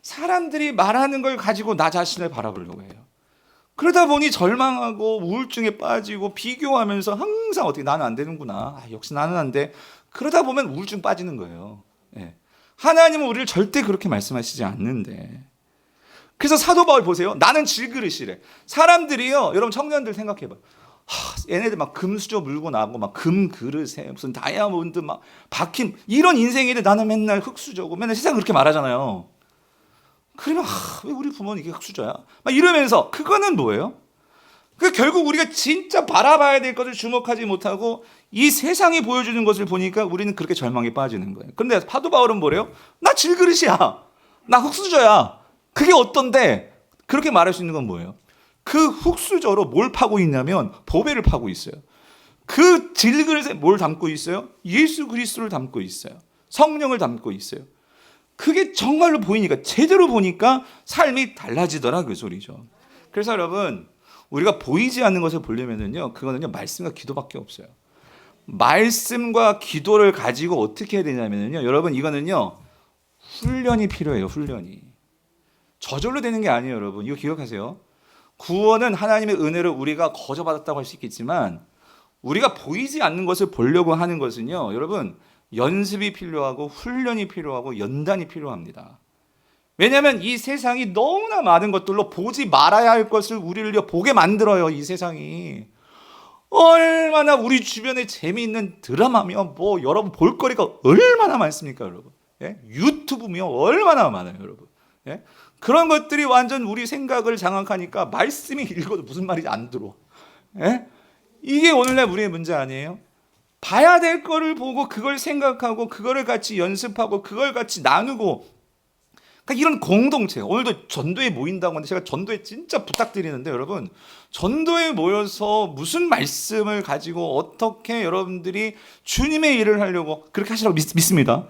사람들이 말하는 걸 가지고 나 자신을 바라보려고 해요. 그러다 보니 절망하고 우울증에 빠지고 비교하면서 항상 어떻게 나는 안 되는구나, 역시 나는 안 돼. 그러다 보면 우울증 빠지는 거예요. 예. 하나님은 우리를 절대 그렇게 말씀하시지 않는데. 그래서 사도 바울 보세요. 나는 질그릇이래. 사람들이요, 여러분 청년들 생각해봐. 얘네들 막 금수저 물고 나고 막 금그릇에 무슨 다이아몬드 막 박힌 이런 인생인데, 나는 맨날 흙수저고 맨날 세상 그렇게 말하잖아요. 그러면 왜 우리 부모는 이게 흙수저야? 막 이러면서, 그거는 뭐예요? 그 결국 우리가 진짜 바라봐야 될 것을 주목하지 못하고 이 세상이 보여주는 것을 보니까 우리는 그렇게 절망에 빠지는 거예요. 그런데 사도 바울은 뭐래요? 나 질그릇이야. 나 흙수저야. 그게 어떤데? 그렇게 말할 수 있는 건 뭐예요? 그 흙수저로 뭘 파고 있냐면 보배를 파고 있어요. 그 질그릇에 뭘 담고 있어요? 예수 그리스도를 담고 있어요. 성령을 담고 있어요. 그게 정말로 보이니까, 제대로 보니까 삶이 달라지더라 그 소리죠. 그래서 여러분, 우리가 보이지 않는 것을 보려면은요, 그거는요, 말씀과 기도밖에 없어요. 말씀과 기도를 가지고 어떻게 해야 되냐면요, 여러분 이거는요, 훈련이 필요해요. 훈련이. 저절로 되는 게 아니에요. 여러분 이거 기억하세요. 구원은 하나님의 은혜로 우리가 거저받았다고 할 수 있겠지만, 우리가 보이지 않는 것을 보려고 하는 것은요, 여러분 연습이 필요하고 훈련이 필요하고 연단이 필요합니다. 왜냐하면 이 세상이 너무나 많은 것들로 보지 말아야 할 것을 우리를 보게 만들어요. 이 세상이 얼마나 우리 주변에 재미있는 드라마며 뭐 여러분 볼거리가 얼마나 많습니까 여러분? 예? 유튜브며 얼마나 많아요 여러분. 예? 그런 것들이 완전 우리 생각을 장악하니까 말씀이 읽어도 무슨 말인지 안 들어. 예? 이게 오늘날 우리의 문제 아니에요? 봐야 될 거를 보고 그걸 생각하고 그거를 같이 연습하고 그걸 같이 나누고 그러니까 이런 공동체, 오늘도 전도에 모인다고 하는데 제가 전도에 진짜 부탁드리는데 여러분, 전도에 모여서 무슨 말씀을 가지고 어떻게 여러분들이 주님의 일을 하려고 그렇게 하시라고 믿습니다.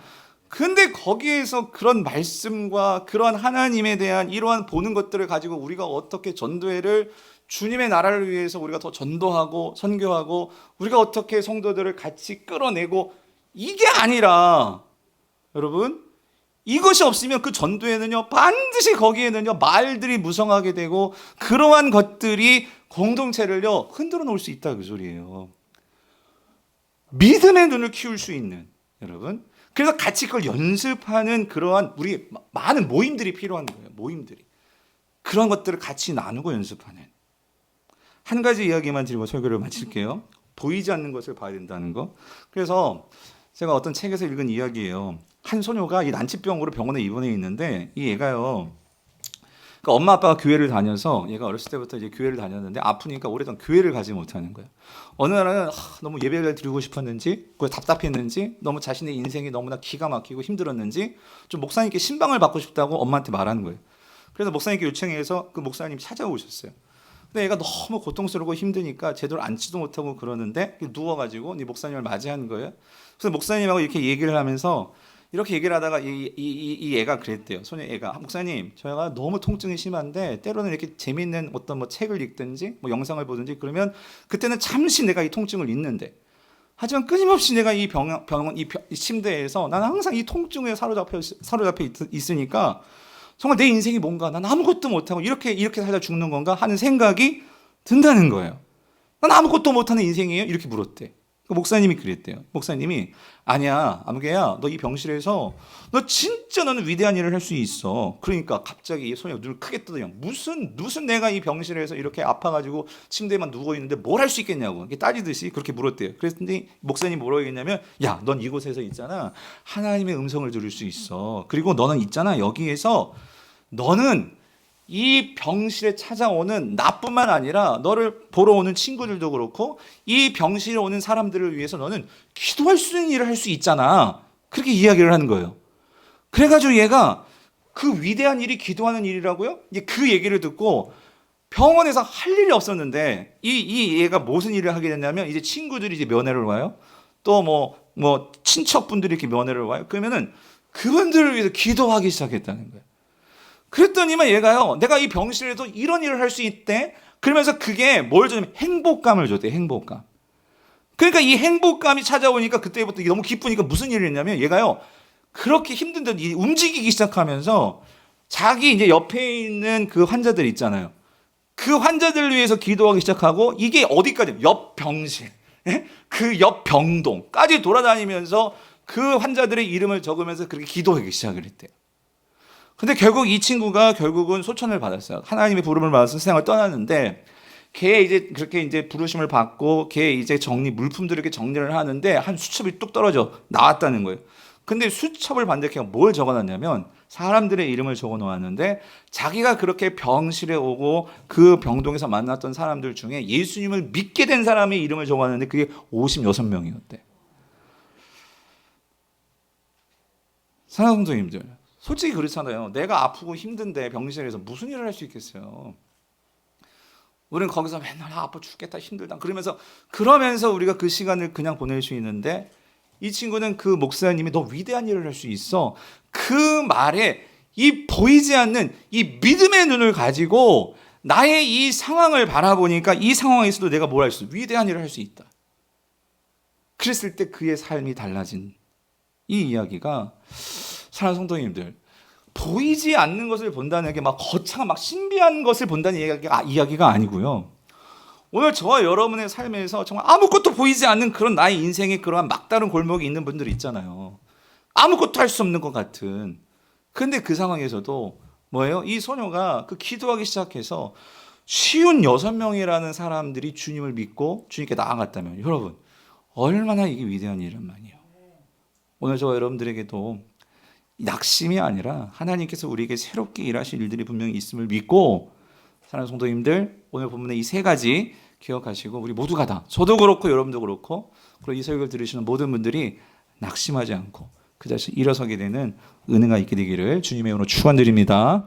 근데 거기에서 그런 말씀과 그런 하나님에 대한 이러한 보는 것들을 가지고 우리가 어떻게 전도회를 주님의 나라를 위해서 우리가 더 전도하고 선교하고 우리가 어떻게 성도들을 같이 끌어내고, 이게 아니라 여러분, 이것이 없으면 그 전도에는요 반드시 거기에는요 말들이 무성하게 되고 그러한 것들이 공동체를요 흔들어 놓을 수 있다, 그 소리예요. 믿음의 눈을 키울 수 있는, 여러분, 그래서 같이 그걸 연습하는 그러한 우리 많은 모임들이 필요한 거예요. 모임들이 그런 것들을 같이 나누고 연습하는. 한 가지 이야기만 드리고 설교를 마칠게요. 보이지 않는 것을 봐야 된다는 거. 그래서 제가 어떤 책에서 읽은 이야기예요. 한 소녀가 이 난치병으로 병원에 입원해 있는데 이 애가요, 그러니까 엄마 아빠가 교회를 다녀서 얘가 어렸을 때부터 이제 교회를 다녔는데 아프니까 오랫동안 교회를 가지 못하는 거예요. 어느 날은 너무 예배를 드리고 싶었는지, 그걸 답답했는지, 너무 자신의 인생이 너무나 기가 막히고 힘들었는지 좀 목사님께 신방을 받고 싶다고 엄마한테 말하는 거예요. 그래서 목사님께 요청해서 그 목사님이 찾아오셨어요. 근데 얘가 너무 고통스럽고 힘드니까 제대로 앉지도 못하고 그러는데 누워가지고 이 목사님을 맞이하는 거예요. 그래서 목사님하고 이렇게 얘기를 하면서 이렇게 얘기를 하다가 이 애가 그랬대요. 소녀 애가, 목사님, 저희가 너무 통증이 심한데 때로는 이렇게 재미있는 어떤 뭐 책을 읽든지 뭐 영상을 보든지 그러면 그때는 잠시 내가 이 통증을 잊는데, 하지만 끊임없이 내가 이 병원 이 침대에서 나는 항상 이 통증에 사로잡혀 있으니까 정말 내 인생이 뭔가, 난 아무것도 못하고 이렇게 살다 죽는 건가 하는 생각이 든다는 거예요. 난 아무것도 못하는 인생이에요? 이렇게 물었대. 목사님이 그랬대요. 목사님이, 아니야, 아무개야, 너 이 병실에서 너 진짜 너는 위대한 일을 할 수 있어. 그러니까 갑자기 이 소녀가 눈을 크게 뜨더니 무슨 내가 이 병실에서 이렇게 아파가지고 침대에만 누워 있는데 뭘 할 수 있겠냐고 이렇게 따지듯이 그렇게 물었대요. 그랬더니 목사님이 뭐라고 했냐면, 야, 넌 이곳에서 있잖아, 하나님의 음성을 들을 수 있어. 그리고 너는 있잖아, 여기에서 너는 이 병실에 찾아오는 나뿐만 아니라 너를 보러 오는 친구들도 그렇고 이 병실에 오는 사람들을 위해서 너는 기도할 수 있는 일을 할 수 있잖아. 그렇게 이야기를 하는 거예요. 그래가지고 얘가 그 위대한 일이 기도하는 일이라고요? 이제 그 얘기를 듣고 병원에서 할 일이 없었는데 이 얘가 무슨 일을 하게 됐냐면, 이제 친구들이 이제 면회를 와요. 또 뭐 친척분들이 이렇게 면회를 와요. 그러면은 그분들을 위해서 기도하기 시작했다는 거예요. 그랬더니만 얘가요, 내가 이 병실에도 이런 일을 할 수 있대. 그러면서 그게 뭘 주냐면 행복감을 줬대, 행복감. 그러니까 이 행복감이 찾아오니까 그때부터 너무 기쁘니까 무슨 일을 했냐면 얘가요, 그렇게 힘든데 움직이기 시작하면서 자기 이제 옆에 있는 그 환자들 있잖아요. 그 환자들을 위해서 기도하기 시작하고, 이게 어디까지? 옆 병실, 그 옆 병동까지 돌아다니면서 그 환자들의 이름을 적으면서 그렇게 기도하기 시작을 했대요. 근데 결국 이 친구가 결국은 소천을 받았어요. 하나님의 부름을 받아서 세상을 떠났는데, 걔 이제 그렇게 이제 부르심을 받고 걔 이제 물품들을 이렇게 정리를 하는데 한 수첩이 뚝 떨어져 나왔다는 거예요. 근데 수첩을 봤는데 걔가 뭘 적어놨냐면 사람들의 이름을 적어놓았는데, 자기가 그렇게 병실에 오고 그 병동에서 만났던 사람들 중에 예수님을 믿게 된 사람의 이름을 적어놨는데 그게 56명이었대. 사랑하는 성도님들, 솔직히 그렇잖아요. 내가 아프고 힘든데 병실에서 무슨 일을 할 수 있겠어요. 우리는 거기서 맨날 아파 죽겠다, 힘들다 그러면서 우리가 그 시간을 그냥 보낼 수 있는데, 이 친구는 그 목사님이 너 위대한 일을 할 수 있어, 그 말에 이 보이지 않는 이 믿음의 눈을 가지고 나의 이 상황을 바라보니까 이 상황에서도 내가 뭘 할 수 있어, 위대한 일을 할 수 있다. 그랬을 때 그의 삶이 달라진 이 이야기가, 사랑하는 성도님들, 보이지 않는 것을 본다는 게 막 거창한 막 신비한 것을 본다는 이야기가 아니고요. 오늘 저와 여러분의 삶에서 정말 아무것도 보이지 않는 그런 나의 인생의 그러한 막다른 골목이 있는 분들 있잖아요. 아무것도 할 수 없는 것 같은. 근데 그 상황에서도 뭐예요? 이 소녀가 그 기도하기 시작해서 56명이라는 사람들이 주님을 믿고 주님께 나아갔다면, 여러분, 얼마나 이게 위대한 일이란 말이에요. 오늘 저와 여러분들에게도 낙심이 아니라 하나님께서 우리에게 새롭게 일하실 일들이 분명히 있음을 믿고, 사랑하는 성도님들, 오늘 본문의 이 세 가지 기억하시고 우리 모두가 다, 저도 그렇고 여러분도 그렇고, 그리고 이 설교를 들으시는 모든 분들이 낙심하지 않고 그 자리에서 일어서게 되는 은혜가 있게 되기를 주님의 이름으로 축원드립니다.